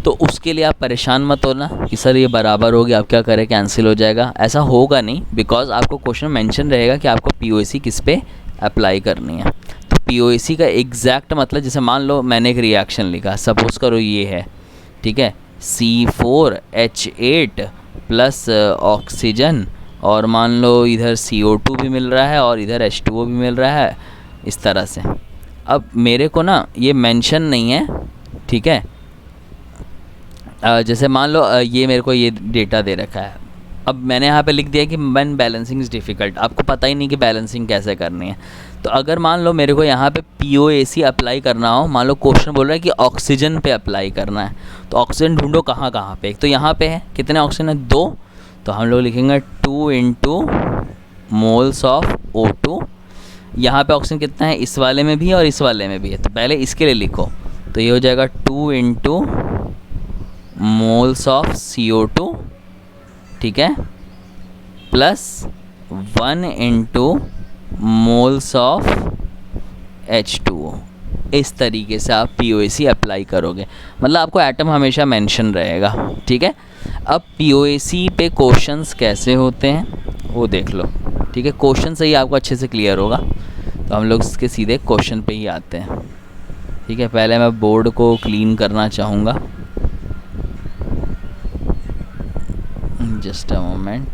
तो उसके लिए आप परेशान मत होना कि सर ये बराबर हो गया, आप क्या करें, कैंसिल हो जाएगा। ऐसा होगा नहीं, बिकॉज आपको क्वेश्चन मेंशन रहेगा कि आपको POC किस पे अप्लाई करनी है। तो POC का एग्जैक्ट मतलब, जैसे मान लो मैंने एक रिएक्शन लिखा, सपोज करो ये है, ठीक है, C4H8 प्लस ऑक्सीजन, और मान लो इधर CO2 भी मिल रहा है और इधर H2O भी मिल रहा है, इस तरह से। अब मेरे को ना ये मेंशन नहीं है, ठीक है, जैसे मान लो ये मेरे को ये डेटा दे रखा है। अब मैंने यहाँ पे लिख दिया कि व्हेन बैलेंसिंग इज़ डिफ़िकल्ट, आपको पता ही नहीं कि बैलेंसिंग कैसे करनी है। तो अगर मान लो मेरे को यहाँ पे POAC अप्लाई करना हो, मान लो क्वेश्चन बोल रहा है कि ऑक्सीजन पे अप्लाई करना है, तो ऑक्सीजन ढूंढो कहाँ कहाँ पे। एक तो यहाँ पे है, कितने ऑक्सीजन है, 2, तो हम लोग लिखेंगे 2 इंटू मोल्स ऑफ O2। यहाँ पे ऑक्सीजन कितना है, इस वाले में भी और इस वाले में भी है, तो पहले इसके लिए लिखो, तो ये हो जाएगा 2 इंटू मोल्स ऑफ CO2, ठीक है, plus 1 into moles of H2O। इस तरीके से आप POAC अप्लाई करोगे, मतलब आपको एटम हमेशा मेंशन रहेगा, ठीक है। अब POAC पे क्वेश्चंस कैसे होते हैं वो देख लो, ठीक है, क्वेश्चन से ही आपको अच्छे से क्लियर होगा। तो हम लोग इसके सीधे क्वेश्चन पे ही आते हैं, ठीक है। पहले मैं बोर्ड को क्लीन करना चाहूँगा, जस्ट अ मोमेंट।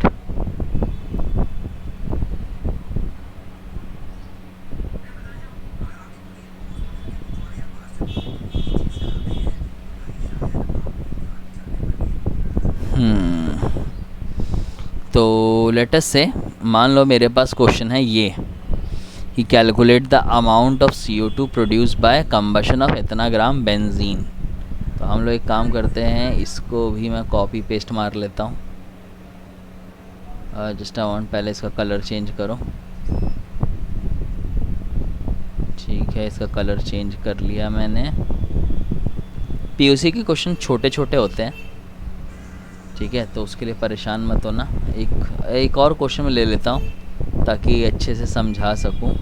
तो लेटस से मान लो मेरे पास क्वेश्चन है ये कि calculate the amount of CO2 produce by combustion of इतना ग्राम बेंजीन। तो हम लोग एक काम करते हैं, इसको भी मैं कॉपी पेस्ट मार लेता हूँ। जस्ट अमाउंट, पहले इसका कलर चेंज करो, ठीक है, इसका कलर चेंज कर लिया मैंने। POC के क्वेश्चन छोटे छोटे होते हैं, ठीक है, तो उसके लिए परेशान मत होना। एक और क्वेश्चन मैं ले लेता हूँ ताकि अच्छे से समझा सकूँ।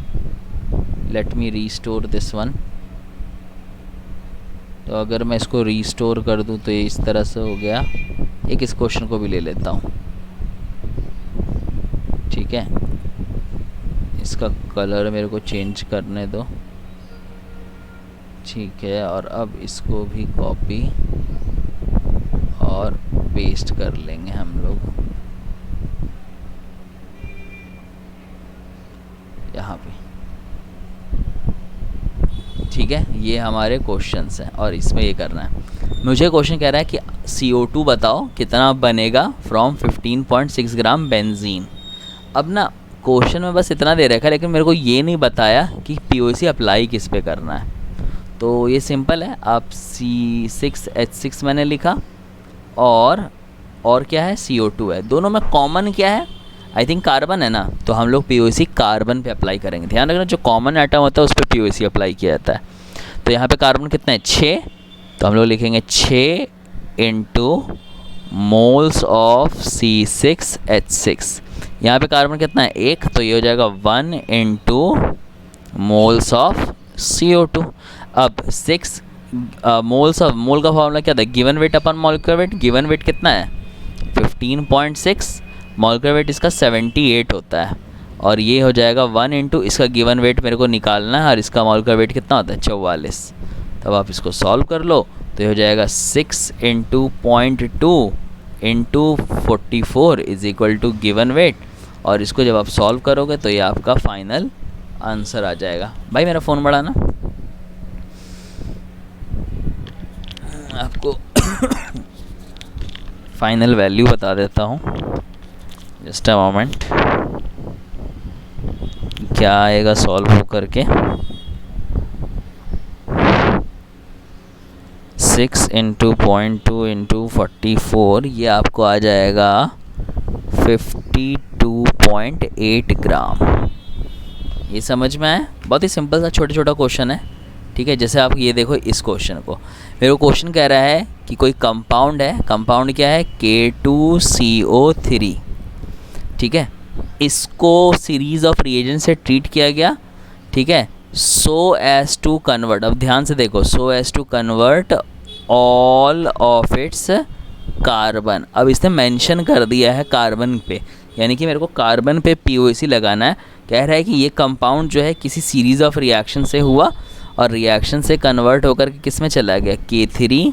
Let me restore this one. तो अगर मैं इसको रीस्टोर कर दूँ तो ये इस तरह से हो गया। एक इस क्वेश्चन को भी ले लेता हूँ, ठीक है, इसका कलर मेरे को चेंज करने दो, ठीक है, और अब इसको भी कॉपी और पेस्ट कर लेंगे हम लोग यहाँ पे, ठीक है। ये हमारे क्वेश्चंस हैं और इसमें ये करना है। मुझे क्वेश्चन कह रहा है कि CO2 बताओ कितना बनेगा फ्रॉम 15.6 ग्राम बेंजीन। अब ना क्वेश्चन में बस इतना दे रखा है, लेकिन मेरे को ये नहीं बताया कि POC अप्लाई किस पे करना है। तो ये सिंपल है, आप C6H6 मैंने लिखा और क्या है, CO2 है। दोनों में कॉमन क्या है, आई थिंक कार्बन है ना, तो हम लोग POC कार्बन पे अप्लाई करेंगे। ध्यान रखना, जो कॉमन एटम होता है उस पर POC अप्लाई किया जाता है। तो यहाँ पे कार्बन कितना है, 6, तो हम लोग लिखेंगे 6 इंटू मोल्स ऑफ C6H6। यहाँ पे कार्बन कितना है, 1, तो ये हो जाएगा 1 इंटू मोल्स ऑफ CO2। अब 6 मोल्स ऑफ, मोल का फॉर्मूला क्या था, गिवन वेट अपन मॉलिक्यूलर वेट। गिवन वेट कितना है, 15.6, मॉलिक्यूलर वेट इसका 78 होता है, और ये हो जाएगा 1 इंटू इसका गिवन वेट मेरे को निकालना है, और इसका मॉलिक्यूलर वेट कितना होता है, 44। तब आप इसको सॉल्व कर लो तो ये हो जाएगा 6 into 0.2 into 44 is equal to given weight, और इसको जब आप सॉल्व करोगे तो ये आपका फाइनल आंसर आ जाएगा। भाई मेरा फ़ोन बड़ा ना, आपको फाइनल वैल्यू बता देता हूँ, जस्ट अ मोमेंट। क्या आएगा सॉल्व हो करके, 6 इंटू 0.2 इंटू 44, ये आपको आ जाएगा 52.8 ग्राम। ये समझ में आया? बहुत ही सिंपल सा छोटा छोटा क्वेश्चन है, ठीक है। जैसे आप ये देखो इस क्वेश्चन को, मेरे को क्वेश्चन कह रहा है कि कोई कंपाउंड है, कंपाउंड क्या है, K2CO3, ठीक है। इसको सीरीज ऑफ रिएजेंट से ट्रीट किया गया, ठीक है, सो एज टू कन्वर्ट, अब ध्यान से देखो, so as to convert all of its carbon. अब इसने मेंशन कर दिया है कार्बन पे, यानी कि मेरे को कार्बन पे POC लगाना है। कह रहा है कि ये कंपाउंड जो है किसी सीरीज़ ऑफ रिएक्शन से हुआ और रिएक्शन से कन्वर्ट होकर के किस में चला गया, K3,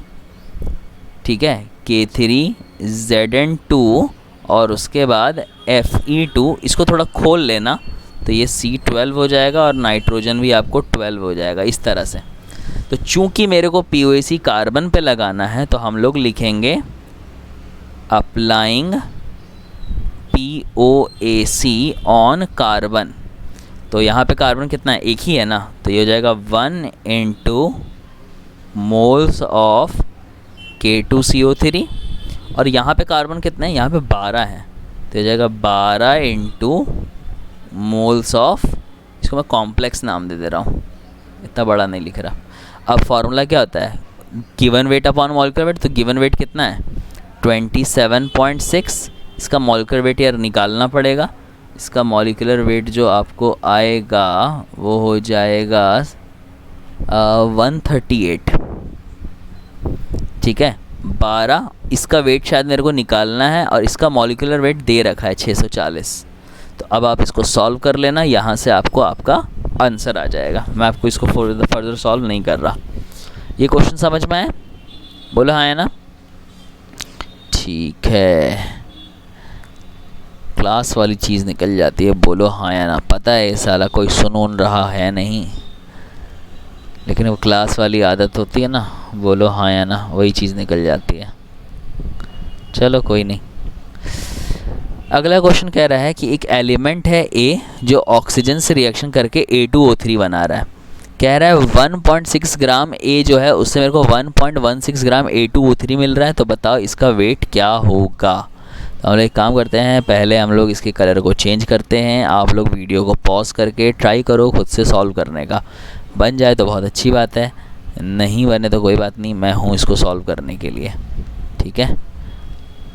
ठीक है, K3Zn2 और उसके बाद Fe2। इसको थोड़ा खोल लेना तो ये C12 हो जाएगा और नाइट्रोजन भी आपको 12 हो जाएगा इस तरह से। तो चूंकि मेरे को POC कार्बन पे लगाना है तो हम लोग लिखेंगे अप्लाइंग POAC ऑन कार्बन। तो यहाँ पे कार्बन कितना है, एक ही है ना, तो ये हो जाएगा 1 इंटू मोल्स ऑफ K2CO3 और यहाँ पे कार्बन कितना है, यहाँ पे 12 है, तो ये हो जाएगा 12 इंटू मोल्स ऑफ, इसको मैं कॉम्प्लेक्स नाम दे दे रहा हूँ, इतना बड़ा नहीं लिख रहा। अब फार्मूला क्या होता है, given weight upon molecular weight, तो गिवन वेट कितना है 27.6, इसका मॉलिक्यूलर वेट यार निकालना पड़ेगा। इसका मॉलिक्यूलर वेट जो आपको आएगा वो हो जाएगा 138, ठीक है। 12 इसका वेट शायद मेरे को निकालना है और इसका मॉलिक्यूलर वेट दे रखा है 640। तो अब आप इसको सॉल्व कर लेना, यहाँ से आपको आपका आंसर आ जाएगा। मैं आपको इसको फर्दर सॉल्व नहीं कर रहा। ये क्वेश्चन समझ में आया? बोलो हाँ है ना? ठीक है, क्लास वाली चीज़ निकल जाती है, बोलो हाँ या ना। पता है साला कोई सुन रहा है नहीं, लेकिन वो क्लास वाली आदत होती है ना, बोलो हाँ या ना, वही चीज़ निकल जाती है। चलो कोई नहीं। अगला क्वेश्चन कह रहा है कि एक एलिमेंट है A जो ऑक्सीजन से रिएक्शन करके A2O3 बना रहा है। कह रहा है 1.6 ग्राम A जो है उससे मेरे को 1.16 ग्राम A2O3 मिल रहा है, तो बताओ इसका वेट क्या होगा। तो हम लोग एक काम करते हैं, पहले हम लोग इसके कलर को चेंज करते हैं। आप लोग वीडियो को पॉज करके ट्राई करो खुद से सॉल्व करने का। बन जाए तो बहुत अच्छी बात है, नहीं बने तो कोई बात नहीं, मैं हूँ इसको सॉल्व करने के लिए, ठीक है।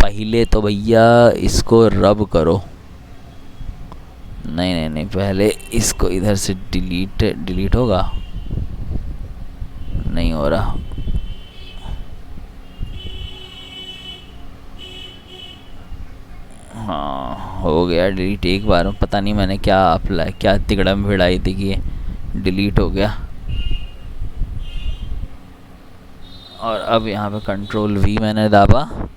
पहले तो भैया इसको रब करो, नहीं, पहले इसको इधर से डिलीट होगा, नहीं हो रहा। हाँ हो गया डिलीट एक बार में, पता नहीं मैंने क्या तिगड़म भिड़ाई थी कि ये डिलीट हो गया। और अब यहाँ पे कंट्रोल V मैंने दाबा,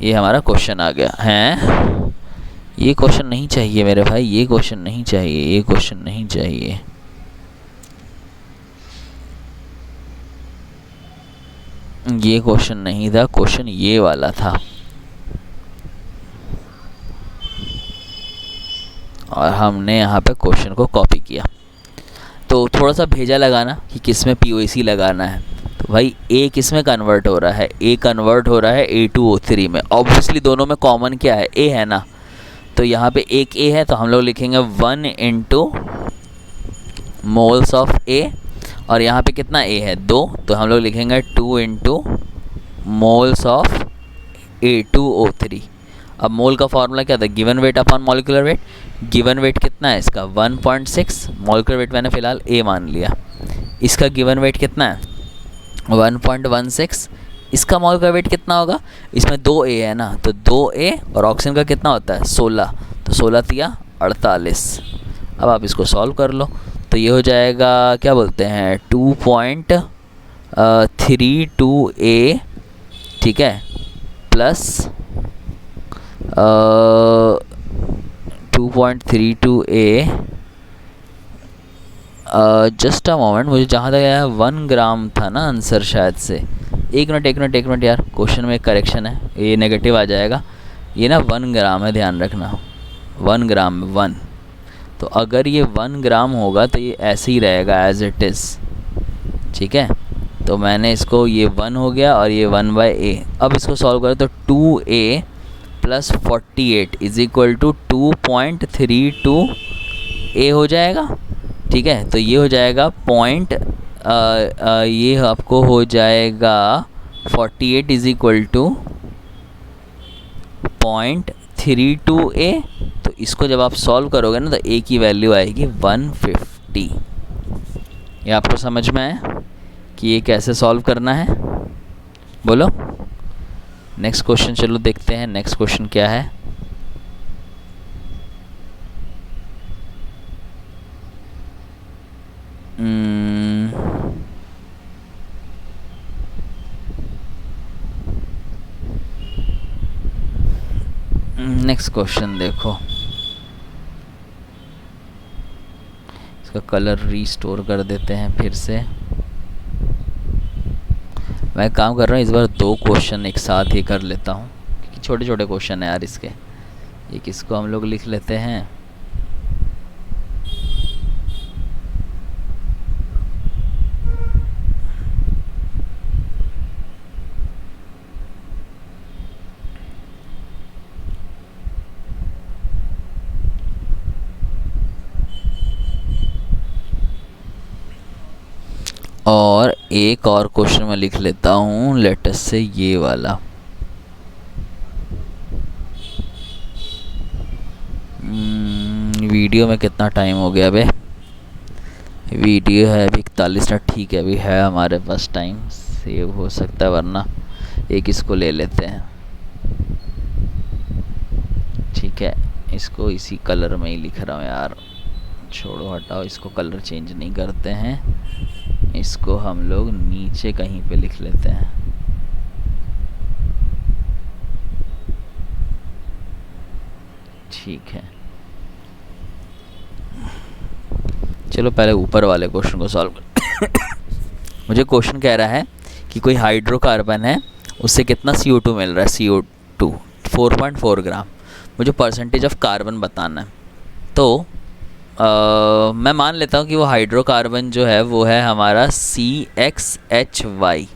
ये हमारा क्वेश्चन आ गया है। ये क्वेश्चन नहीं चाहिए मेरे भाई, ये क्वेश्चन नहीं चाहिए, ये क्वेश्चन नहीं चाहिए। ये क्वेश्चन नहीं था, क्वेश्चन ये वाला था। और हमने यहाँ पे क्वेश्चन को कॉपी किया, तो थोड़ा सा भेजा लगाना कि किस में POC लगाना है। तो भाई A किस में कन्वर्ट हो रहा है, A कन्वर्ट हो रहा है A2O3 में। ऑब्वियसली दोनों में कॉमन क्या है, A है ना, तो यहाँ पे एक A है तो हम लोग लिखेंगे 1 इंटू मोल्स ऑफ A, और यहाँ पे कितना A है 2, तो हम लोग लिखेंगे 2 इंटू मोल्स ऑफ A2O3। अब मोल का फॉर्मूला क्या था, given weight upon molecular weight. Given weight कितना है इसका 1.6, मॉलिक्यूलर वेट मैंने फ़िलहाल A मान लिया। इसका गिवन वेट कितना है 1.16, इसका मॉलिक्यूलर वेट कितना होगा, इसमें 2A है ना, तो 2A और ऑक्सीजन का कितना होता है 16, तो 16 तिया 48। अब आप इसको सॉल्व कर लो, तो ये हो जाएगा क्या बोलते हैं 2.32A, ठीक है, plus 2.32A, just a moment, मुझे जहाँ तक आया 1 ग्राम था ना आंसर शायद से। एक मिनट यार, क्वेश्चन में एक करेक्शन है, ये नेगेटिव आ जाएगा, ये ना 1 ग्राम है, ध्यान रखना 1 ग्राम में 1, तो अगर ये 1 ग्राम होगा तो ये ऐसे ही रहेगा एज इट इज़, ठीक है। तो मैंने इसको, ये 1 हो गया और ये 1/a। अब इसको सॉल्व करें तो 2a + 48 is equal to 2.32a हो जाएगा, ठीक है। तो ये हो जाएगा ये आपको हो जाएगा 48 इज इक्वल टू 0.32a। तो इसको जब आप सॉल्व करोगे ना तो a की वैल्यू आएगी 150। ये आपको समझ में आया कि ये कैसे सॉल्व करना है? बोलो। नेक्स्ट क्वेश्चन चलो देखते हैं, नेक्स्ट क्वेश्चन क्या है। नेक्स्ट क्वेश्चन देखो, इसका कलर रीस्टोर कर देते हैं फिर से। मैं काम कर रहा हूँ इस बार 2 क्वेश्चन एक साथ ही कर लेता हूँ क्योंकि छोटे छोटे क्वेश्चन है यार इसके। एक इसको हम लोग लिख लेते हैं, और एक और क्वेश्चन मैं लिख लेता हूँ लेटस से ये वाला। वीडियो में कितना टाइम हो गया बे? वीडियो है अभी 41 मिनट, ठीक है अभी है हमारे पास टाइम, सेव हो सकता है, वरना एक इसको ले लेते हैं, ठीक है। इसको इसी कलर में ही लिख रहा हूँ यार, छोड़ो हटाओ, इसको कलर चेंज नहीं करते हैं, इसको हम लोग नीचे कहीं पे लिख लेते हैं। ठीक है, चलो पहले ऊपर वाले क्वेश्चन को सॉल्व कर। मुझे क्वेश्चन कह रहा है कि कोई हाइड्रोकार्बन है, उससे कितना CO2 मिल रहा है, CO2 4.4 ग्राम। मुझे परसेंटेज ऑफ कार्बन बताना है। तो मैं मान लेता हूँ कि वो हाइड्रोकार्बन जो है वो है हमारा CXHY।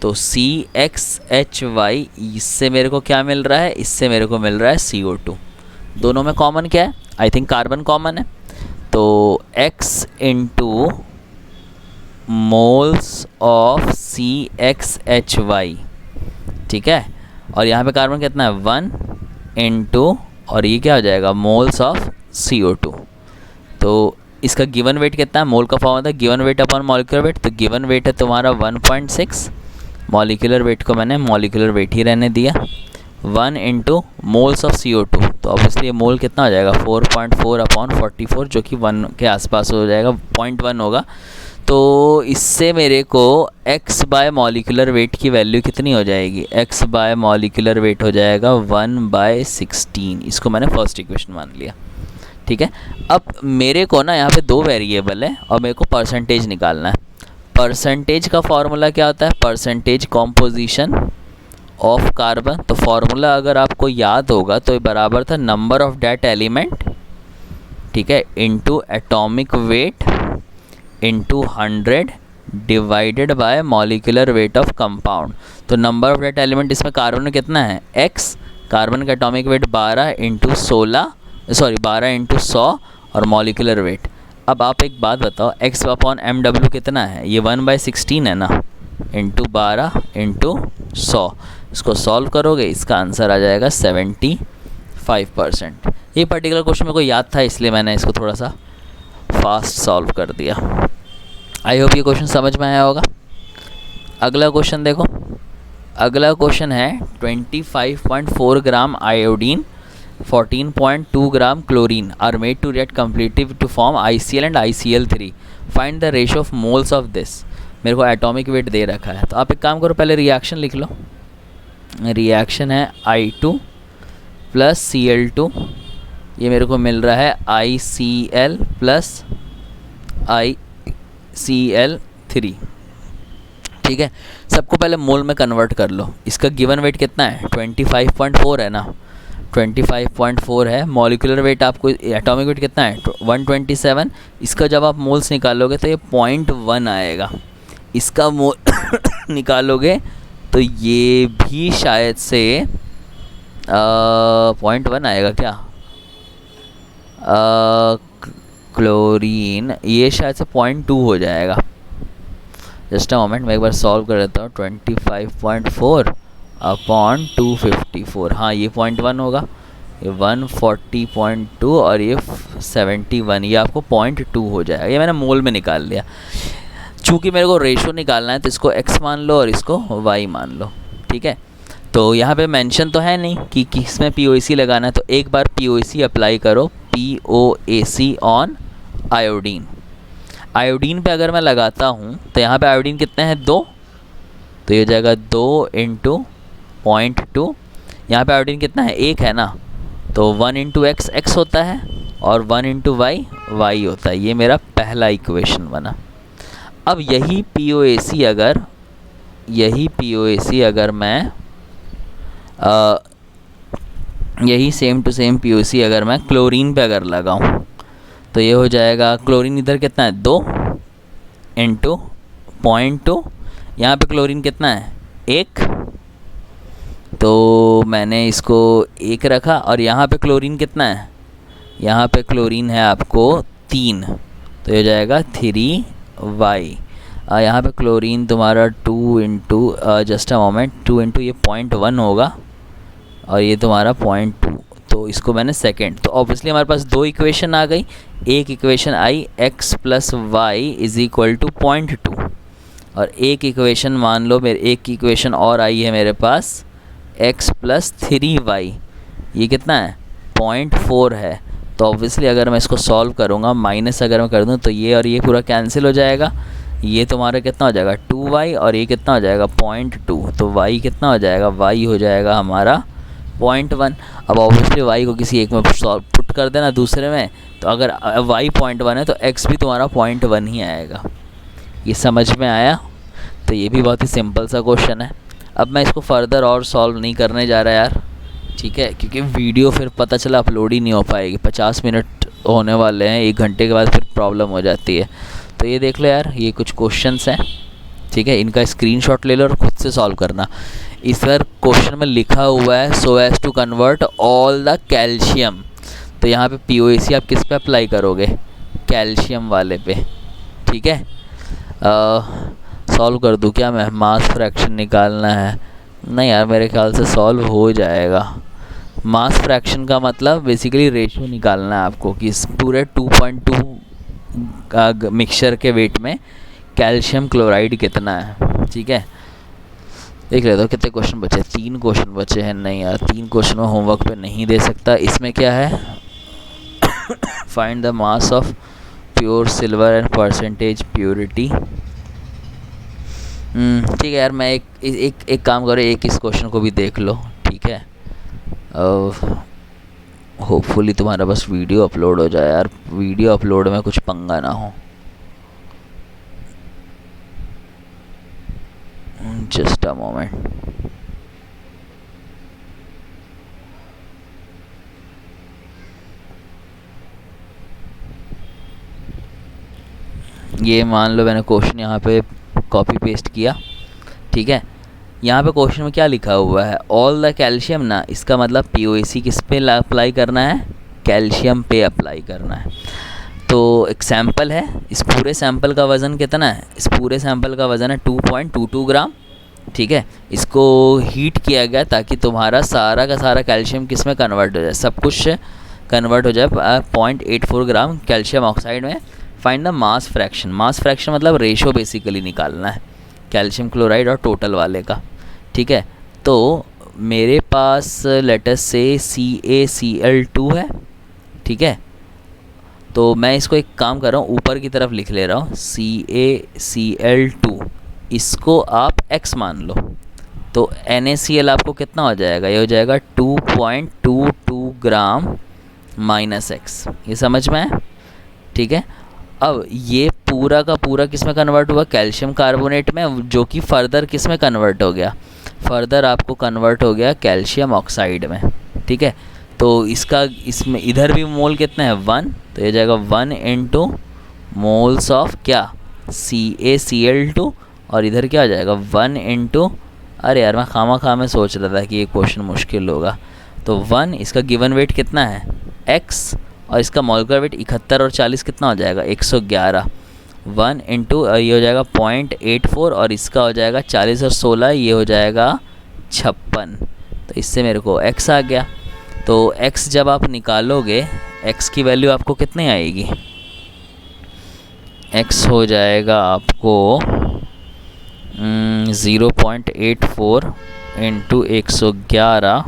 तो CXHY, इससे मेरे को क्या मिल रहा है, इससे मेरे को मिल रहा है CO2। दोनों में कॉमन क्या है? आई थिंक कार्बन कॉमन है। तो X into moles of CXHY, ठीक है। और यहाँ पे कार्बन कितना है 1 इंटू, और ये क्या हो जाएगा मोल्स ऑफ CO2। तो इसका गिवन वेट कितना है? मोल का फॉर्म था given weight upon molecular weight. तो गिवन वेट है तुम्हारा 1.6, मॉलिक्यूलर वेट को मैंने मॉलिक्यूलर वेट ही रहने दिया, 1 इंटू मोल्स ऑफ CO2। तो ऑब्वियसली मोल कितना हो जाएगा 4.4 अपॉन 44, जो कि 1 के आसपास हो जाएगा, 0.1 होगा। तो इससे मेरे को x बाय मॉलिक्यूलर वेट की वैल्यू कितनी हो जाएगी? x बाय मॉलिक्यूलर वेट हो जाएगा 1/16। इसको मैंने फर्स्ट इक्वेशन मान लिया, ठीक है। अब मेरे को ना यहाँ पे 2 वेरिएबल है और मेरे को परसेंटेज निकालना है। परसेंटेज का फॉर्मूला क्या होता है? Percentage composition of carbon. तो फॉर्मूला अगर आपको याद होगा तो ये बराबर था नंबर ऑफ दैट एलिमेंट, ठीक है, into atomic weight into 100 divided by molecular weight of compound. तो नंबर ऑफ दैट एलिमेंट इसमें कार्बन में कितना है x, कार्बन का एटॉमिक वेट 12 इंटू 100 और मॉलिक्यूलर वेट। अब आप एक बात बताओ, x अपॉन mw कितना है? ये 1/16 है ना, इंटू 12 इंटू 100। इसको सॉल्व करोगे इसका आंसर आ जाएगा 75%। ये पर्टिकुलर क्वेश्चन मेरे को याद था इसलिए मैंने इसको थोड़ा सा फास्ट सॉल्व कर दिया। आई होप ये क्वेश्चन समझ में आया होगा। अगला क्वेश्चन देखो, अगला क्वेश्चन है 25.4 gram iodine 14.2 gram chlorine are made to react completely to form ICl and ICl3। Find the ratio of moles of this. मेरे को एटॉमिक वेट दे रखा है, तो आप एक काम करो, पहले रिएक्शन लिख लो। रिएक्शन है I2 प्लस Cl2, ये मेरे को मिल रहा है ICl प्लस ICl3, ठीक है। सबको पहले मोल में कन्वर्ट कर लो। इसका गिवन वेट कितना है 25.4 है ना, 25.4 है। मॉलिक्यूलर वेट आपको, एटॉमिक वेट कितना है 127। इसका जब आप मोल्स निकालोगे तो ये 0.1 आएगा। इसका मोल निकालोगे तो ये भी शायद से 0.1 आएगा क्या। क्लोरीन ये शायद से 0.2 हो जाएगा। जस्ट अ मोमेंट, मैं एक बार सॉल्व कर लेता हूँ। 25.4 अपॉन 254, हाँ ये 0.1 होगा। ये 140.2 और ये 71, ये आपको 0.2 हो जाएगा। ये मैंने मोल में निकाल लिया। चूँकि मेरे को रेशो निकालना है तो इसको x मान लो और इसको y मान लो, ठीक है। तो यहाँ पे मेंशन तो है नहीं कि किस में POAC लगाना है, तो एक बार POAC अप्लाई करो, POAC ऑन आयोडीन। आयोडीन पे अगर मैं लगाता हूँ तो यहाँ पे आयोडीन कितने हैं 2, तो ये हो जाएगा 2 इंटू 0.2। यहाँ पे आयोडीन कितना है 1 है ना, तो 1 इंटू एक्स एक्स होता है और 1 इंटू वाई वाई होता है। ये मेरा पहला इक्वेशन बना। अब यही POAC अगर मैं यही सेम टू सेम POAC अगर मैं क्लोरीन पे अगर लगाऊं तो ये हो जाएगा, क्लोरीन इधर कितना है 2 इंटू 0.2। यहाँ पे क्लोरीन कितना है 1, तो मैंने इसको 1 रखा। और यहाँ पे क्लोरीन कितना है, यहाँ पे क्लोरीन है आपको 3, तो ये हो जाएगा 3y। यहाँ पे क्लोरीन तुम्हारा 2 into just a moment 2 into ये 0.1 होगा और ये तुम्हारा 0.2, तो इसको मैंने सेकंड। तो ऑब्वियसली हमारे पास 2 इक्वेशन आ गई। एक इक्वेशन आई x plus y is equal to 0.2 और एक इक्वेशन मान लो मेरे एक इक्वेशन और आई है मेरे पास x प्लस 3y, ये कितना है 0.4 है। तो ऑब्वियसली अगर मैं इसको सॉल्व करूँगा, माइनस अगर मैं कर दूँ तो ये और ये पूरा कैंसिल हो जाएगा। ये तुम्हारा कितना हो जाएगा 2y और ये कितना हो जाएगा 0.2, तो y कितना हो जाएगा, y हो जाएगा हमारा 0.1। अब ऑब्वियसली y को किसी एक में पुट कर देना दूसरे में, तो अगर y 0.1 है तो x भी तुम्हारा 0.1 ही आएगा। ये समझ में आया। तो ये भी बहुत ही सिंपल सा क्वेश्चन है। अब मैं इसको फर्दर और सॉल्व नहीं करने जा रहा यार, ठीक है, क्योंकि वीडियो फिर पता चला अपलोड ही नहीं हो पाएगी। 50 मिनट होने वाले हैं, 1 घंटे के बाद फिर प्रॉब्लम हो जाती है। तो ये देख लो यार, ये कुछ क्वेश्चंस हैं, ठीक है, इनका स्क्रीनशॉट ले लो और खुद से सॉल्व करना। इस पर क्वेश्चन में लिखा हुआ है so as to convert all the calcium, तो यहाँ पे POAC आप किस पे अप्लाई करोगे, कैल्शियम वाले पे, ठीक है। सॉल्व कर दूँ क्या मैं, मास फ्रैक्शन निकालना है, नहीं यार मेरे ख्याल से सॉल्व हो जाएगा। मास फ्रैक्शन का मतलब बेसिकली रेशियो निकालना है आपको कि इस पूरे 2.2 का मिक्सचर के वेट में कैल्शियम क्लोराइड कितना है, ठीक है। देख लेते हो कितने क्वेश्चन बचे, 3 क्वेश्चन बचे हैं। नहीं यार 3 क्वेश्चन में होमवर्क पे नहीं दे सकता। इसमें क्या है find the mass of pure silver and percentage purity. ठीक है यार, मैं एक काम करो, एक इस क्वेश्चन को भी देख लो, ठीक है। होपफुली तुम्हारा बस वीडियो अपलोड हो जाए यार, वीडियो अपलोड में कुछ पंगा ना हो। Just a moment. ये मान लो मैंने क्वेश्चन यहाँ पे कॉपी पेस्ट किया, ठीक है। यहाँ पे क्वेश्चन में क्या लिखा हुआ है, ऑल द कैल्शियम ना, इसका मतलब POAC किस पे अप्लाई करना है, कैल्शियम पे अप्लाई करना है। तो एक सैंपल है, इस पूरे सैंपल का वज़न कितना है, इस पूरे सैंपल का वज़न है 2.22 ग्राम, ठीक है। इसको हीट किया गया ताकि तुम्हारा सारा का सारा कैल्शियम किस में कन्वर्ट हो जाए, सब कुछ कन्वर्ट हो जाए 0.84 ग्राम कैल्शियम ऑक्साइड में। Find the mass fraction, mass fraction मतलब रेशो बेसिकली निकालना है कैल्शियम क्लोराइड और टोटल वाले का, ठीक है। तो मेरे पास लेटर से CaCl2 है, ठीक है। तो मैं इसको एक काम कर रहा हूँ, ऊपर की तरफ लिख ले रहा हूँ CaCl2, इसको आप x मान लो, तो NaCl आपको कितना हो जाएगा, ये हो जाएगा 2.22 ग्राम माइनस x। ये समझ में है, ठीक है। अब ये पूरा का पूरा किस में कन्वर्ट हुआ, कैल्शियम कार्बोनेट में, जो कि फर्दर किस में कन्वर्ट हो गया, फर्दर आपको कन्वर्ट हो गया कैल्शियम ऑक्साइड में, ठीक है। तो इसका इसमें इधर भी मोल कितना है 1, तो ये जाएगा 1 इंटू मोल्स ऑफ क्या CaCl2, और इधर क्या हो जाएगा 1 इंटू, अरे यार मैं खामा में सोच रहा था कि ये क्वेश्चन मुश्किल होगा। तो 1, इसका गिवन वेट कितना है x, और इसका मॉलिक्यूलर वेट 71 और 40 कितना हो जाएगा 111। 1 इंटू ये हो जाएगा 0.84, और इसका हो जाएगा 40 और 16 ये हो जाएगा 56। तो इससे मेरे को x आ गया। तो x जब आप निकालोगे x की वैल्यू आपको कितनी आएगी, x हो जाएगा आपको 0.84 इंटू 111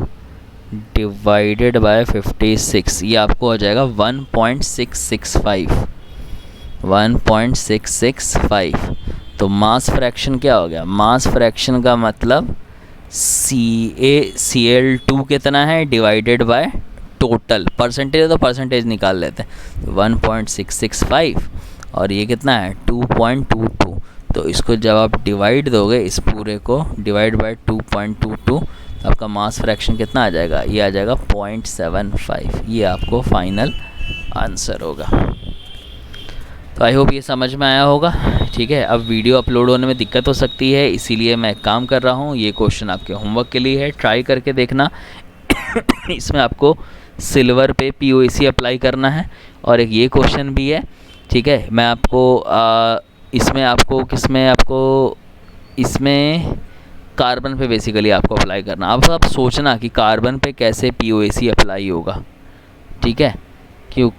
डिवाइडेड बाय 56, ये आपको हो जाएगा 1.665। तो मास फ्रैक्शन क्या हो गया, मास फ्रैक्शन का मतलब CaCl2 कितना है डिवाइडेड बाय टोटल, परसेंटेज है तो परसेंटेज निकाल लेते हैं। 1.665 और ये कितना है 2.22, तो इसको जब आप डिवाइड दोगे इस पूरे को डिवाइड बाय 2.22, तो आपका मास फ्रैक्शन कितना आ जाएगा, ये आ जाएगा 0.75। ये आपको फाइनल आंसर होगा। तो आई होप ये समझ में आया होगा। ठीक है, अब वीडियो अपलोड होने में दिक्कत हो सकती है, इसीलिए मैं काम कर रहा हूँ। ये क्वेश्चन आपके होमवर्क के लिए है, ट्राई करके देखना। इसमें आपको सिल्वर पे POAC अप्लाई करना है, और एक ये क्वेश्चन भी है। ठीक है, मैं आपको इसमें कार्बन पे बेसिकली आपको अप्लाई करना। अब आप सोचना कि कार्बन पे कैसे POAC अप्लाई होगा। ठीक है, क्यों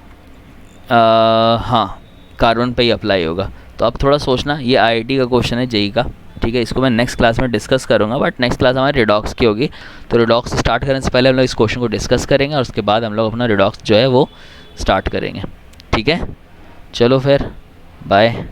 हाँ कार्बन पे ही अप्लाई होगा, तो अब थोड़ा सोचना। ये IIT का क्वेश्चन है, JEE का। ठीक है, इसको मैं नेक्स्ट क्लास में डिस्कस करूँगा, बट नेक्स्ट क्लास हमारी रिडॉक्स की होगी। तो रिडॉक्स स्टार्ट करने से पहले हम लोग इस क्वेश्चन को डिस्कस करेंगे, और उसके बाद हम लोग अपना रिडॉक्स जो है वो स्टार्ट करेंगे। ठीक है, चलो फिर बाय।